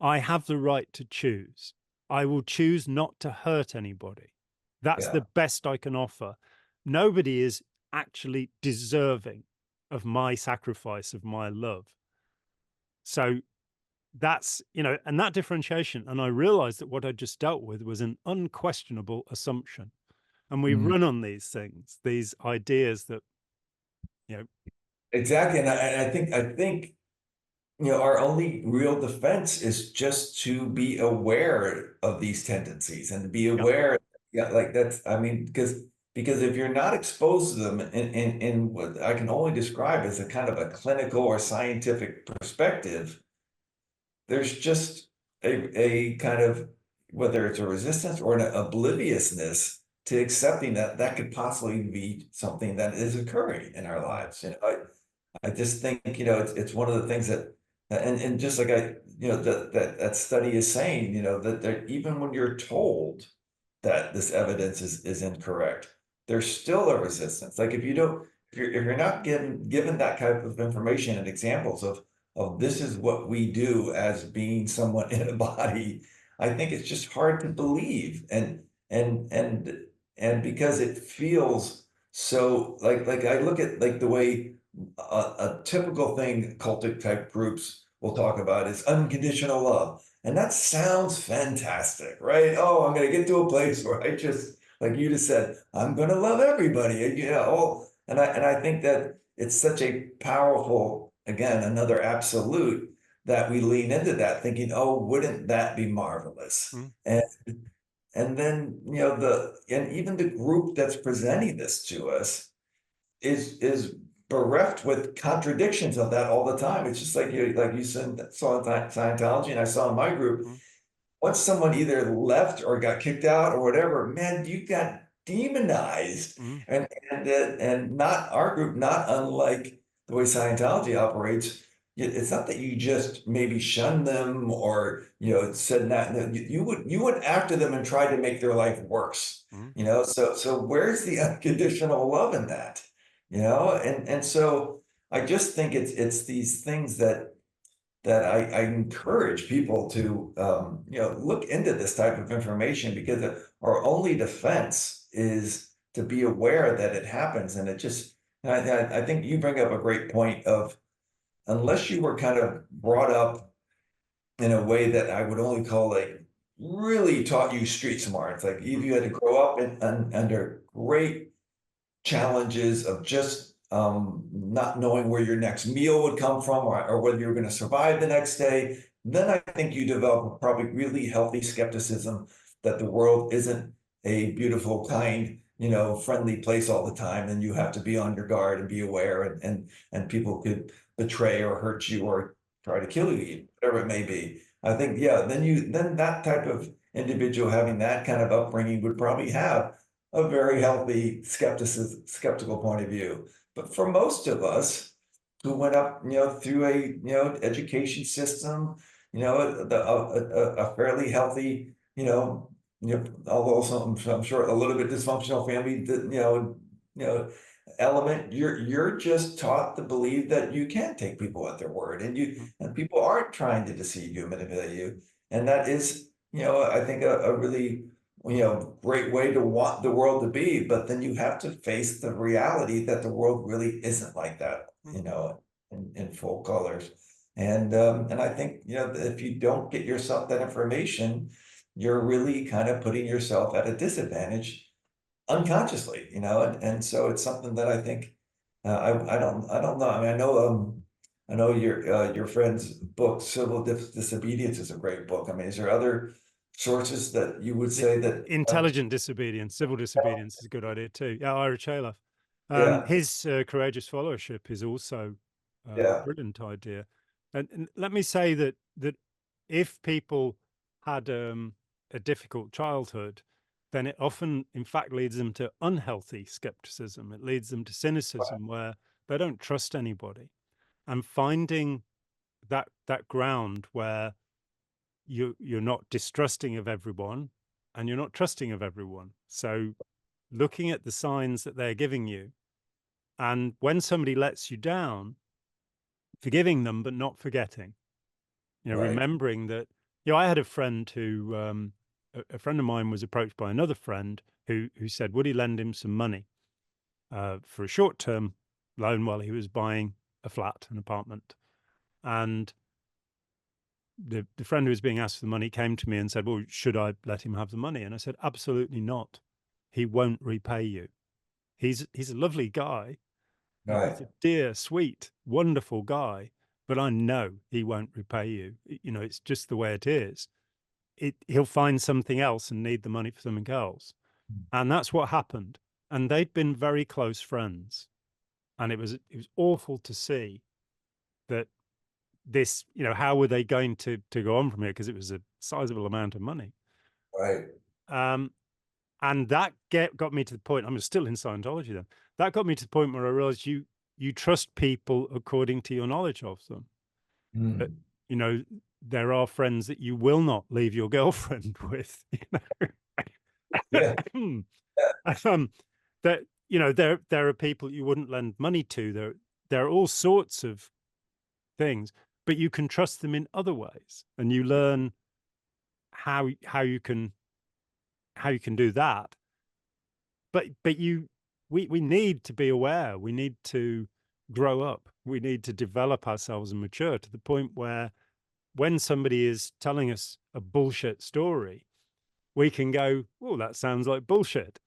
I have the right to choose. I will choose not to hurt anybody. That's yeah, the best I can offer. Nobody is actually deserving of my sacrifice, of my love. So that's, and that differentiation. And I realized that what I just dealt with was an unquestionable assumption. And we Mhm. run on these things, these ideas that, you know, Exactly. And I think our only real defense is just to be aware of these tendencies and to be yeah, aware. Yeah, like that's, I mean, because if you're not exposed to them in what I can only describe as a kind of a clinical or scientific perspective, there's just a kind of, whether it's a resistance or an obliviousness to accepting that that could possibly be something that is occurring in our mm, lives. I just think, it's one of the things that, and just like that study is saying, that there, even when you're told that this evidence is incorrect, there's still a resistance. Like if you don't, if you're not given that type of information and examples of this is what we do as being someone in a body, I think it's just hard to believe. And because it feels so like I look at like the way a typical thing cultic type groups will talk about is unconditional love. And that sounds fantastic, right? Oh, I'm going to get to a place where I just, like you just said, I'm going to love everybody. And, and I think that it's such a powerful, again, another absolute that we lean into that thinking, oh, wouldn't that be marvelous? Mm. And then, and even the group that's presenting this to us is bereft with contradictions of that all the time. It's just like you said, saw in Scientology, and I saw in my group. Mm. Once someone either left or got kicked out or whatever, man, you got demonized. Mm. And not our group, not unlike the way Scientology operates. It's not that you just maybe shun them or said that. No, you went after them and tried to make their life worse. Mm. So where's the unconditional love in that? And so I just think it's these things that I encourage people to look into this type of information, because our only defense is to be aware that it happens. And it just, I think you bring up a great point of, unless you were kind of brought up in a way that I would only call like really taught you street smarts, like if you had to grow up under great challenges of just not knowing where your next meal would come from, or whether you're going to survive the next day, then I think you develop a probably really healthy skepticism that the world isn't a beautiful, kind, friendly place all the time, and you have to be on your guard and be aware, and people could betray or hurt you or try to kill you, whatever it may be. I think, yeah, then that type of individual having that kind of upbringing would probably have a very healthy skeptical point of view. But for most of us who went up, through a, education system, a fairly healthy, although I'm sure a little bit dysfunctional family, element, you're just taught to believe that you can take people at their word, and people aren't trying to deceive you, manipulate you. And that is, I think a really great way to want the world to be, but then you have to face the reality that the world really isn't like that, in full colors. And I think, if you don't get yourself that information, you're really kind of putting yourself at a disadvantage unconsciously, and so it's something that I think, I don't know. I mean, I know your friend's book, Civil Disobedience, is a great book. I mean, is there other sources that you would say that Intelligent disobedience, civil disobedience is a good idea too. Yeah, Ira Chaloff. yeah, His courageous followership is also a yeah, brilliant idea. And let me say that if people had a difficult childhood, then it often, in fact, leads them to unhealthy skepticism. It leads them to cynicism, where they don't trust anybody. And finding that ground where you're not distrusting of everyone and you're not trusting of everyone. So looking at the signs that they're giving you, and when somebody lets you down, forgiving them but not forgetting. right, Remembering that. I had a friend who a friend of mine was approached by another friend who said, would he lend him some money for a short-term loan while he was buying a flat, an apartment. And the friend who was being asked for the money came to me and said, well, should I let him have the money? And I said, absolutely not. He won't repay you. He's a lovely guy. right, He's a dear, sweet, wonderful guy, but I know he won't repay you. It's just the way it is. He'll find something else and need the money for something else. And that's what happened. And they'd been very close friends. And it was awful to see that this, how were they going to go on from here? Because it was a sizable amount of money. right, And that got me to the point, I'm still in Scientology then, that got me to the point where I realized you trust people according to your knowledge of them. But, there are friends that you will not leave your girlfriend with, yeah, that, there are people you wouldn't lend money to. There are all sorts of things, but you can trust them in other ways, and you learn how you can do that. But we need to be aware. We need to grow up. We need to develop ourselves and mature to the point where when somebody is telling us a bullshit story, we can go, oh, that sounds like bullshit,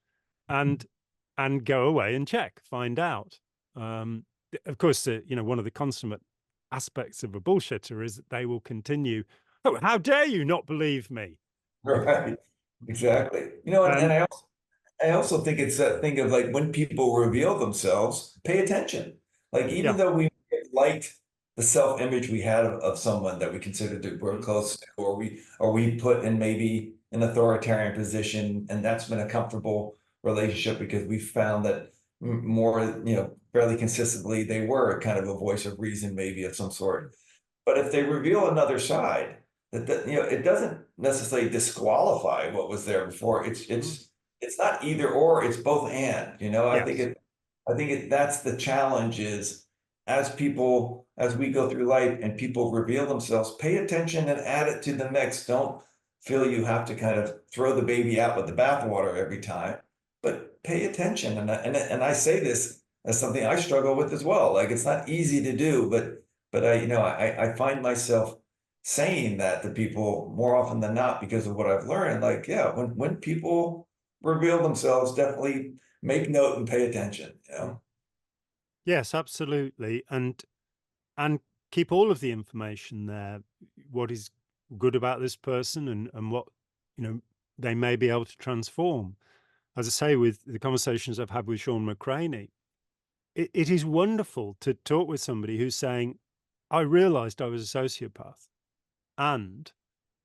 and go away and check, find out. Of course, one of the consummate aspects of a bullshitter is that they will continue, oh, how dare you not believe me? Right. Exactly. And I also think it's that thing of like when people reveal themselves, pay attention. Like Yeah. even though we liked the self-image we had of someone that we considered that we're close to, or we put in maybe an authoritarian position, and that's been a comfortable relationship because we found that more, fairly consistently they were kind of a voice of reason, maybe of some sort. But if they reveal another side, that it doesn't necessarily disqualify what was there before. It's not either or, it's both and, Yes. I think that's the challenge is as we go through life and people reveal themselves, pay attention and add it to the mix. Don't feel you have to kind of throw the baby out with the bathwater every time, but pay attention. And I say this as something I struggle with as well. Like it's not easy to do, but I find myself saying that to people more often than not because of what I've learned. Like, yeah, when people reveal themselves, definitely make note and pay attention. Yes, absolutely. And keep all of the information there. What is good about this person and what, they may be able to transform. As I say, with the conversations I've had with Sean McCraney, it is wonderful to talk with somebody who's saying, I realized I was a sociopath and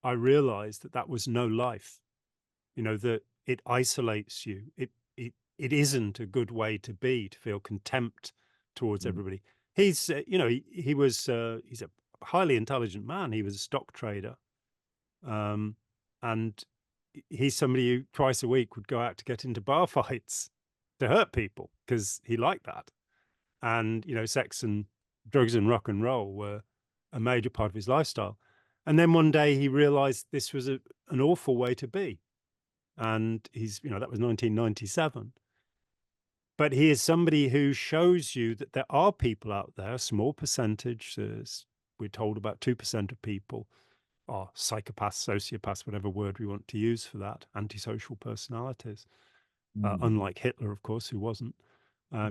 I realized that was no life, that it isolates you. It isn't a good way to be, to feel contempt towards everybody. He's, he's a highly intelligent man. He was a stock trader. And he's somebody who twice a week would go out to get into bar fights to hurt people because he liked that. And, sex and drugs and rock and roll were a major part of his lifestyle. And then one day he realized this was an awful way to be. And he's, that was 1997. But he is somebody who shows you that there are people out there, a small percentage, we're told about 2% of people are psychopaths, sociopaths, whatever word we want to use for that, antisocial personalities. Unlike Hitler, of course, who wasn't.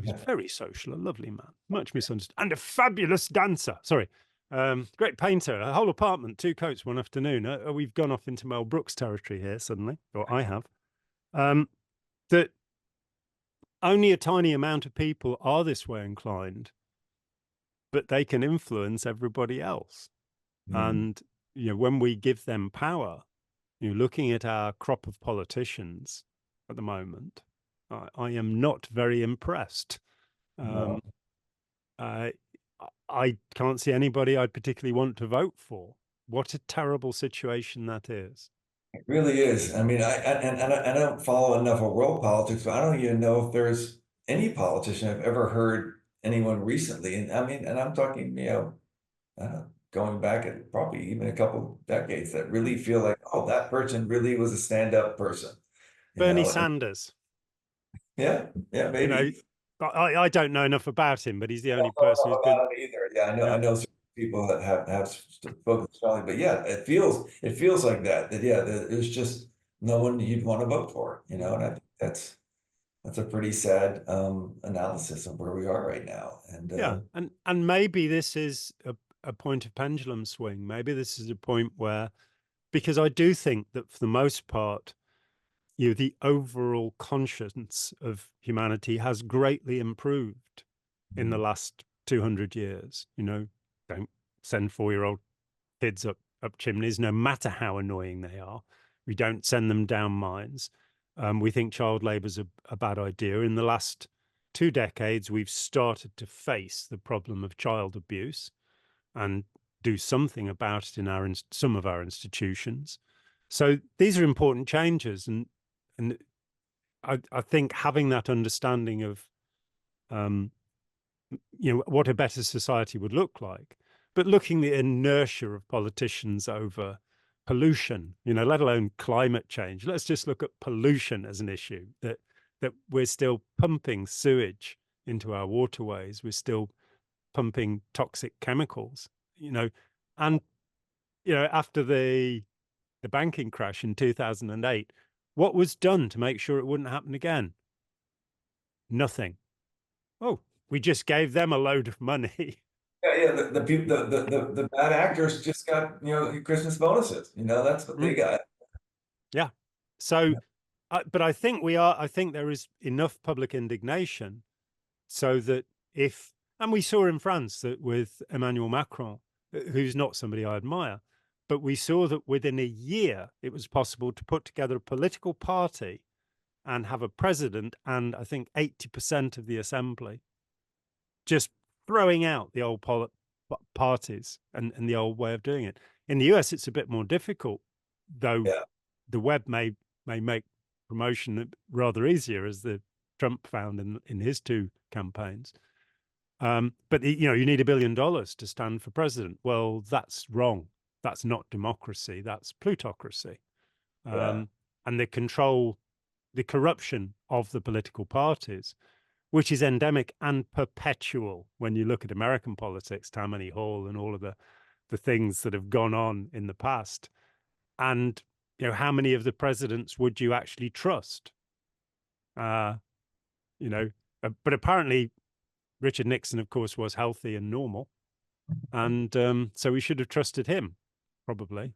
He's very social, a lovely man, much misunderstood, and a fabulous dancer. Sorry, great painter. A whole apartment, 2 coats one afternoon. We've gone off into Mel Brooks territory here suddenly, or I have. That only a tiny amount of people are this way inclined, but they can influence everybody else. And when we give them power, looking at our crop of politicians at the moment, I am not very impressed. No. I can't see anybody I'd particularly want to vote for. What a terrible situation that is. It really is. I mean, I don't follow enough of world politics, but I don't even know if there's any politician I've ever heard anyone recently. And I mean, and I'm talking, going back at probably even a couple decades that really feel like, oh, that person really was a stand-up person. Bernie Sanders. Yeah, maybe. I don't know enough about him, but he's the only I don't person know who's been. about him either. Yeah, I know some people that have spoken strongly, but yeah, it feels like that there's just no one you'd want to vote for, and I think that's a pretty sad analysis of where we are right now. And and maybe this is a point of pendulum swing. Maybe this is a point where, because I do think that for the most part, the overall conscience of humanity has greatly improved in the last 200 years. Don't send 4-year-old kids up chimneys, no matter how annoying they are. We don't send them down mines. We think child labor is a bad idea. In the last 2 decades, we've started to face the problem of child abuse and do something about it in some of our institutions. So these are important changes, and I think having that understanding of what a better society would look like, but looking at the inertia of politicians over pollution, let alone climate change. Let's just look at pollution as an issue, that we're still pumping sewage into our waterways. We're still pumping toxic chemicals, and after the banking crash in 2008, what was done to make sure it wouldn't happen again? Nothing. Oh, we just gave them a load of money. Yeah, the people, the bad actors just got, Christmas bonuses, that's what they got. Yeah. So, but I think I think there is enough public indignation so that and we saw in France that with Emmanuel Macron, who's not somebody I admire, but we saw that within a year, it was possible to put together a political party and have a president and I think 80% of the assembly, just throwing out the old parties and the old way of doing it. In the US, it's a bit more difficult, though the web may make promotion rather easier, as the Trump found in his two campaigns. But you need $1 billion to stand for president. Well, that's wrong. That's not democracy. That's plutocracy. And the corruption of the political parties, which is endemic and perpetual. When you look at American politics, Tammany Hall and all of the things that have gone on in the past, and how many of the presidents would you actually trust? But apparently Richard Nixon, of course, was healthy and normal, and so we should have trusted him, probably.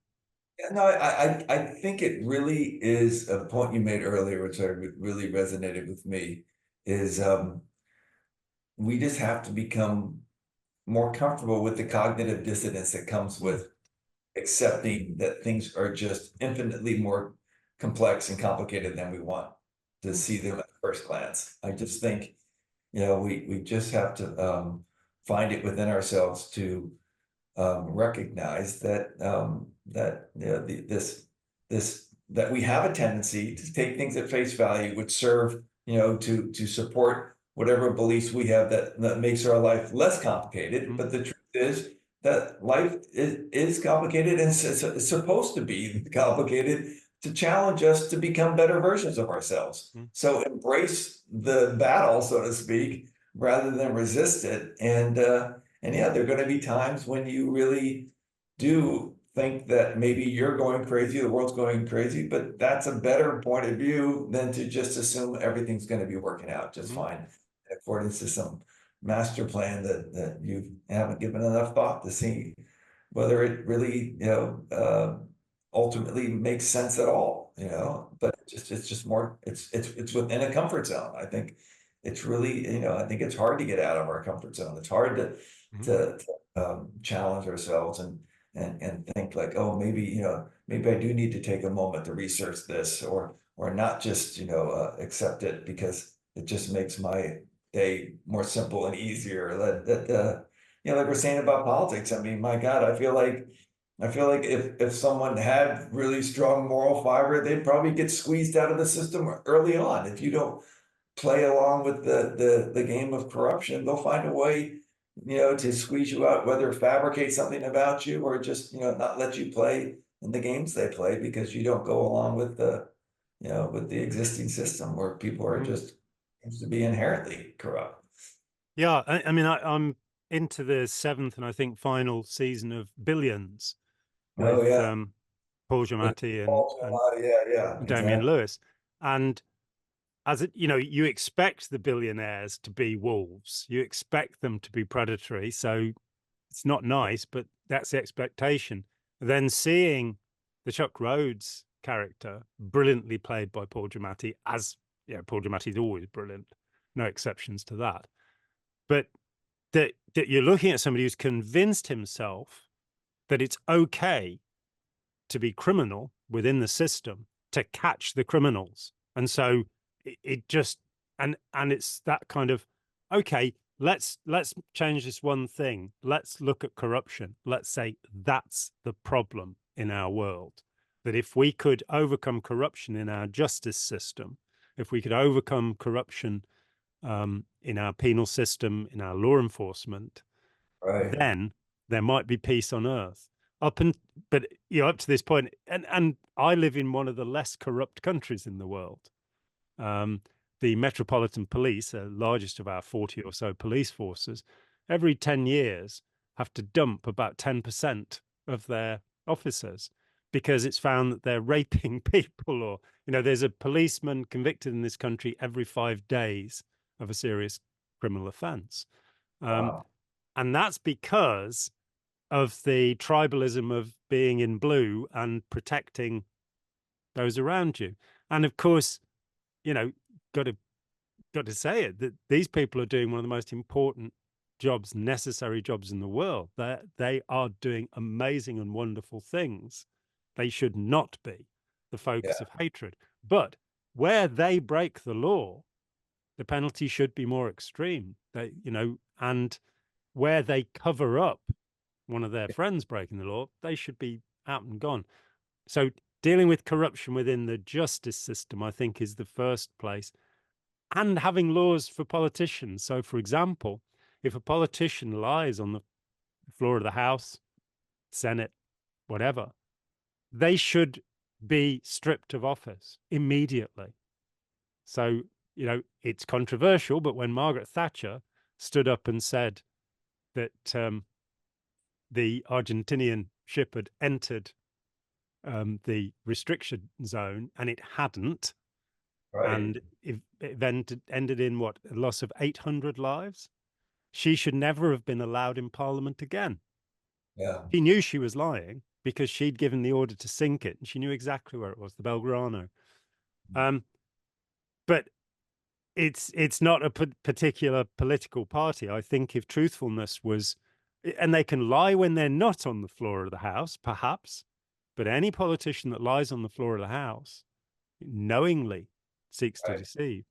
No, I think it really is a point you made earlier, which really resonated with me, is we just have to become more comfortable with the cognitive dissonance that comes with accepting that things are just infinitely more complex and complicated than we want to see them at first glance. I just think, we just have to find it within ourselves to recognize that that we have a tendency to take things at face value, which serve to support whatever beliefs we have that makes our life less complicated. But the truth is that life is complicated, and it's supposed to be complicated to challenge us to become better versions of ourselves. So embrace the battle, so to speak, rather than resist it. And yeah, there are going to be times when you really do think that maybe you're going crazy, the world's going crazy, but that's a better point of view than to just assume everything's going to be working out just fine, according to some master plan that you haven't given enough thought to see whether it really, ultimately makes sense at all, but it's just more, it's within a comfort zone. I think it's really, I think it's hard to get out of our comfort zone. It's hard to challenge ourselves and think like, oh, maybe I do need to take a moment to research this, or not just accept it because it just makes my day more simple and easier. Like we're saying about politics. I mean, my God, I feel like if someone had really strong moral fiber, they'd probably get squeezed out of the system early on. If you don't play along with the game of corruption, they'll find a way, to squeeze you out, whether fabricate something about you or just, not let you play in the games they play because you don't go along with with the existing system where people are just seems to be inherently corrupt. Yeah, I mean, I'm into the 7th and I think final season of Billions with Paul Giamatti and Damian Exactly. Lewis, and as you expect the billionaires to be wolves, you expect them to be predatory, so it's not nice, but that's the expectation. Then seeing the Chuck Rhodes character, brilliantly played by Paul Giamatti, as Paul Giamatti is always brilliant, no exceptions to that, but that you're looking at somebody who's convinced himself that it's okay to be criminal within the system, to catch the criminals. And so it just, and it's that kind of, okay, let's change this one thing. Let's look at corruption. Let's say that's the problem in our world. That if we could overcome corruption in our justice system, if we could overcome corruption in our penal system, in our law enforcement, then there might be peace on earth. But up to this point, and I live in one of the less corrupt countries in the world. The Metropolitan Police, the largest of our 40 or so police forces, every 10 years have to dump about 10% of their officers because it's found that they're raping people, or, there's a policeman convicted in this country every 5 days of a serious criminal offense. Wow. And that's because of the tribalism of being in blue and protecting those around you. And of course, got to say it, that these people are doing one of the most important jobs, necessary jobs in the world. They are doing amazing and wonderful things. They should not be the focus Yeah. of hatred. But where they break the law, the penalty should be more extreme. And where they cover up one of their friends breaking the law, they should be out and gone. So dealing with corruption within the justice system, I think, is the first place. And having laws for politicians. So, for example, if a politician lies on the floor of the House, Senate, whatever, they should be stripped of office immediately. So, it's controversial, but when Margaret Thatcher stood up and said that the Argentinian ship had entered the restriction zone and it hadn't, Right. and it ended in a loss of 800 lives, she should never have been allowed in Parliament again. Yeah. She knew she was lying because she'd given the order to sink it, and she knew exactly where it was, the Belgrano. But it's not a particular political party. I think if truthfulness was, and they can lie when they're not on the floor of the House, perhaps, but any politician that lies on the floor of the House knowingly seeks to deceive,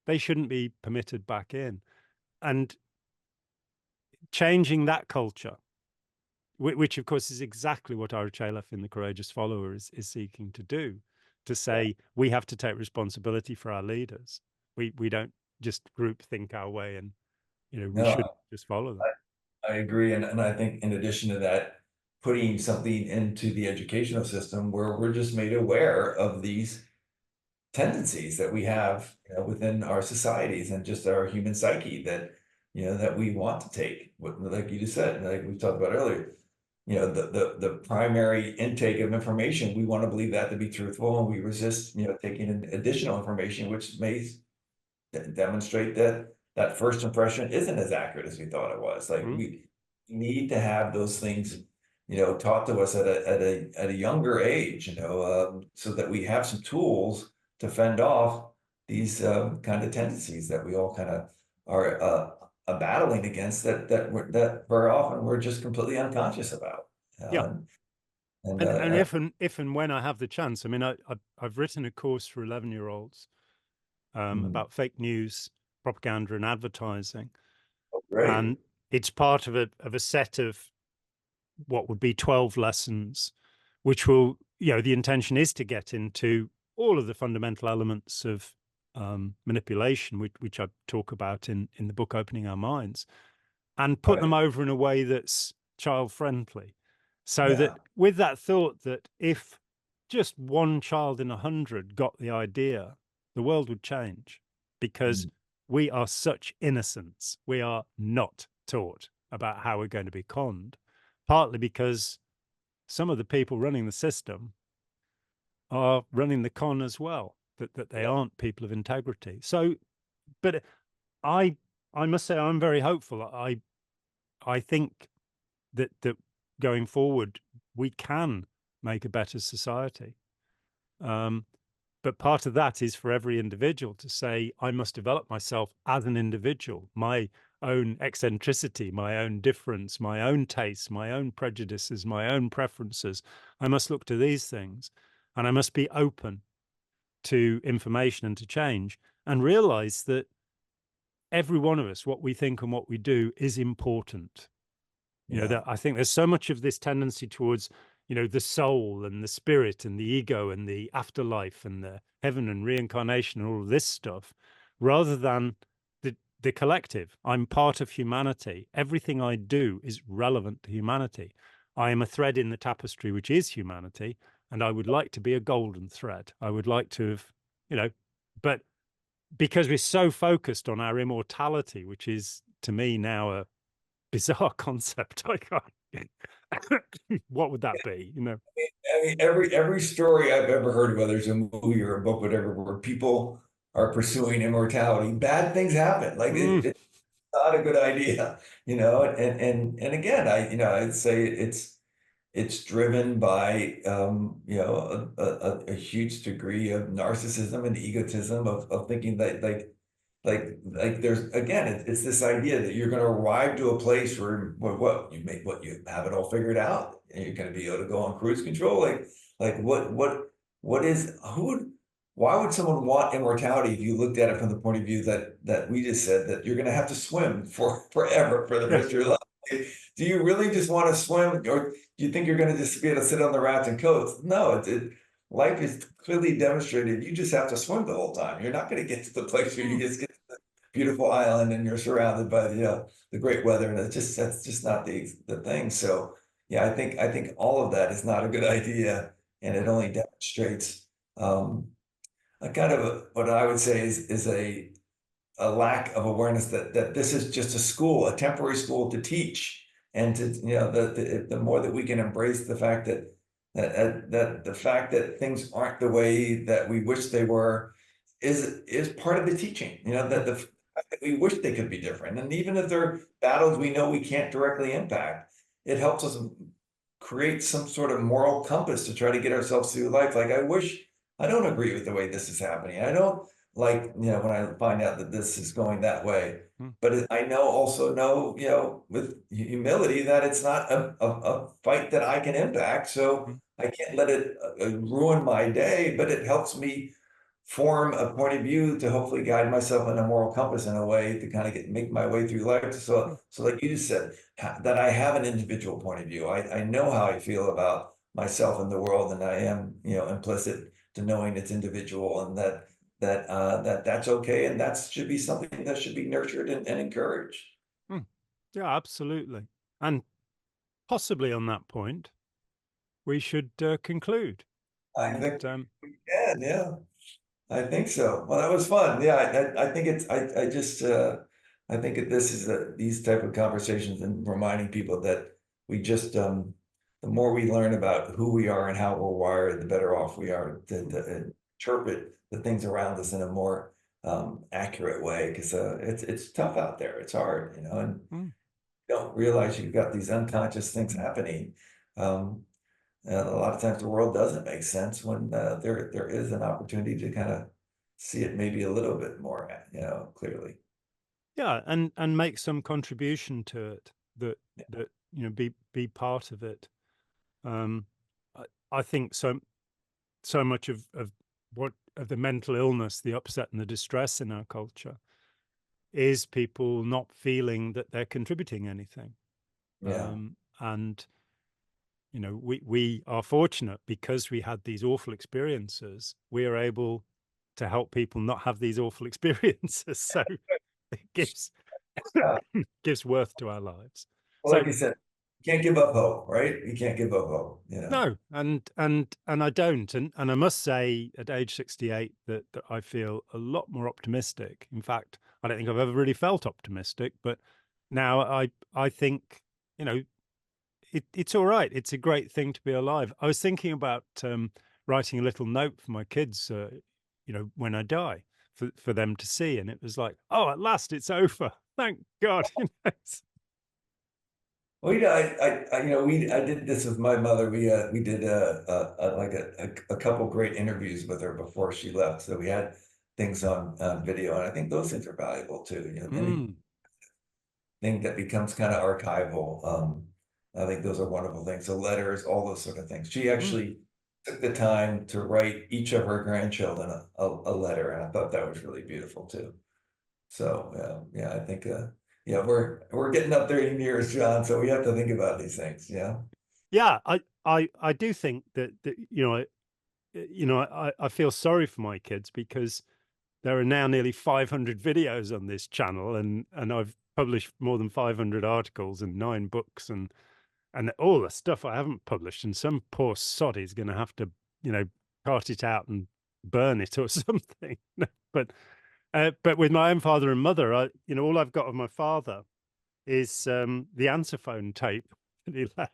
they shouldn't be permitted back in. And changing that culture, which of course is exactly what Ira Chalef in The Courageous Follower is seeking to do, to say we have to take responsibility for our leaders. We don't just group think our way, and we should just follow them. I agree, and I think in addition to that, putting something into the educational system where we're just made aware of these tendencies that we have, within our societies and just our human psyche that that we want to take, like you just said, and like we talked about earlier. The primary intake of information, we want to believe that to be truthful, and we resist taking in additional information which may demonstrate that first impression isn't as accurate as we thought it was. Like we need to have those things taught to us at a younger age, so that we have some tools to fend off these kind of tendencies that we all kind of are battling against, that very often we're just completely unconscious about. And if and when I have the chance, I mean, I've written a course for 11-year-olds about fake news, propaganda, and advertising. Oh, great. And it's part of a set of what would be 12 lessons, which will, the intention is to get into all of the fundamental elements of manipulation, which I talk about in the book Opening Our Minds, and put them over in a way that's child friendly. So that with that thought that if just one child in 100 got the idea, the world would change, because we are such innocents. We are not taught about how we're going to be conned, partly because some of the people running the system are running the con as well, that they aren't people of integrity. So, but I must say I'm very hopeful. I think that going forward, we can make a better society. But part of that is for every individual to say, I must develop myself as an individual, my own eccentricity, my own difference, my own tastes, my own prejudices, my own preferences. I must look to these things, and I must be open to information and to change, and realize that every one of us, what we think and what we do is important. That I think there's so much of this tendency towards, the soul and the spirit and the ego and the afterlife and the heaven and reincarnation and all of this stuff, rather than the collective. I'm part of humanity. Everything I do is relevant to humanity. I am a thread in the tapestry, which is humanity, and I would like to be a golden thread. I would like to have, but because we're so focused on our immortality, which is to me now bizarre concept. I can't. What would that be? You know. I mean, every story I've ever heard, whether it's a movie or a book, whatever, where people are pursuing immortality, bad things happen. Like it's not a good idea, you know. And again, I'd say it's driven by you know, a huge degree of narcissism and egotism of thinking that like there's, again, it's this idea that you're going to arrive to a place where what you have it all figured out and you're going to be able to go on cruise control. Like what is, why would someone want immortality if you looked at it from the point of view that we just said, that you're going to have to swim forever for the rest of your life? Do you really just want to swim, or do you think you're going to just be able to sit on the rafts and coast? No, life is clearly demonstrated. You just have to swim the whole time. You're not going to get to the place where you just get to the beautiful island and you're surrounded by the great weather, and that's just not the thing. So yeah, I think all of that is not a good idea, and it only demonstrates a kind of what I would say is a lack of awareness that this is just a school, a temporary school to teach, and to, you know, the more that we can embrace the fact that the fact that things aren't the way that we wish they were is part of the teaching. You know, that the fact that we wish they could be different, and even if they're battles we know we can't directly impact, it helps us create some sort of moral compass to try to get ourselves through life. Like, I don't agree with the way this is happening. I don't like, you know, when I find out that this is going that way. But I also know, you know, with humility, that it's not a fight that I can impact. So I can't let it ruin my day, but it helps me form a point of view to hopefully guide myself in a moral compass in a way to kind of make my way through life. So like you just said, that I have an individual point of view. I know how I feel about myself and the world, and I am, you know, implicit to knowing it's individual, and that's okay, and that should be something that should be nurtured and encouraged. Yeah, absolutely. And possibly on that point, we should conclude. I think we can, yeah. I think so. Well, that was fun. Yeah, I think it's I just I think this is these type of conversations, and reminding people that we just the more we learn about who we are and how we're wired, the better off we are to interpret the things around us in a more accurate way, because it's tough out there. It's hard, you know, and you don't realize you've got these unconscious things happening. And a lot of times the world doesn't make sense when there is an opportunity to kind of see it maybe a little bit more, you know, clearly. Yeah, and make some contribution to it, that you know, be part of it. I think so much of the mental illness, the upset and the distress in our culture is people not feeling that they're contributing anything. Yeah. And you know, we are fortunate because we had these awful experiences. We are able to help people not have these awful experiences. So it gives worth to our lives. Well, like you said, you can't give up hope, right? You can't give up hope, you know. No, and I don't. And I must say, at age 68, that I feel a lot more optimistic. In fact, I don't think I've ever really felt optimistic, but now I think, you know, it's all right. It's a great thing to be alive. I was thinking about writing a little note for my kids, you know, when I die, for them to see, and it was like, oh, at last it's over. Thank God. You know, Well, you know, I did this with my mother. We did a couple great interviews with her before she left. So we had things on video, and I think those things are valuable too. You know, anything that becomes kind of archival. I think those are wonderful things. So letters, all those sort of things. She actually took the time to write each of her grandchildren a letter, and I thought that was really beautiful too. So yeah, I think yeah, we're getting up there in years, John. So we have to think about these things. Yeah. Yeah, I do think that you know, I feel sorry for my kids, because there are now nearly 500 videos on this channel, and I've published more than 500 articles and 9 books, and all the stuff I haven't published, and some poor sod is going to have to, you know, cart it out and burn it or something. But with my own father and mother, you know, all I've got of my father is the answer phone tape that he left.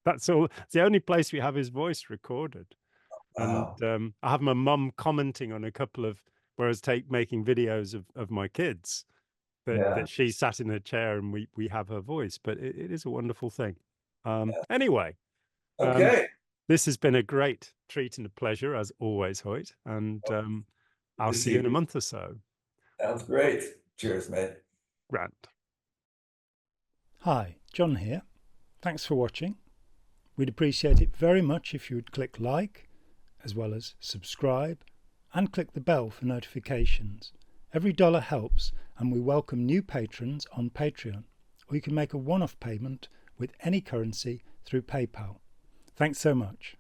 That's all. It's the only place we have his voice recorded. Wow. And I have my mum commenting on a couple of where I was making videos of my kids that she sat in her chair and we have her voice. But it is a wonderful thing. Anyway, Okay. this has been a great treat and a pleasure as always, Hoyt. And I'll see you in a month or so. Sounds great. Cheers, mate. Grant. Hi, John here. Thanks for watching. We'd appreciate it very much if you would click like, as well as subscribe, and click the bell for notifications. Every dollar helps, and we welcome new patrons on Patreon, or you can make a one-off payment with any currency through PayPal. Thanks so much.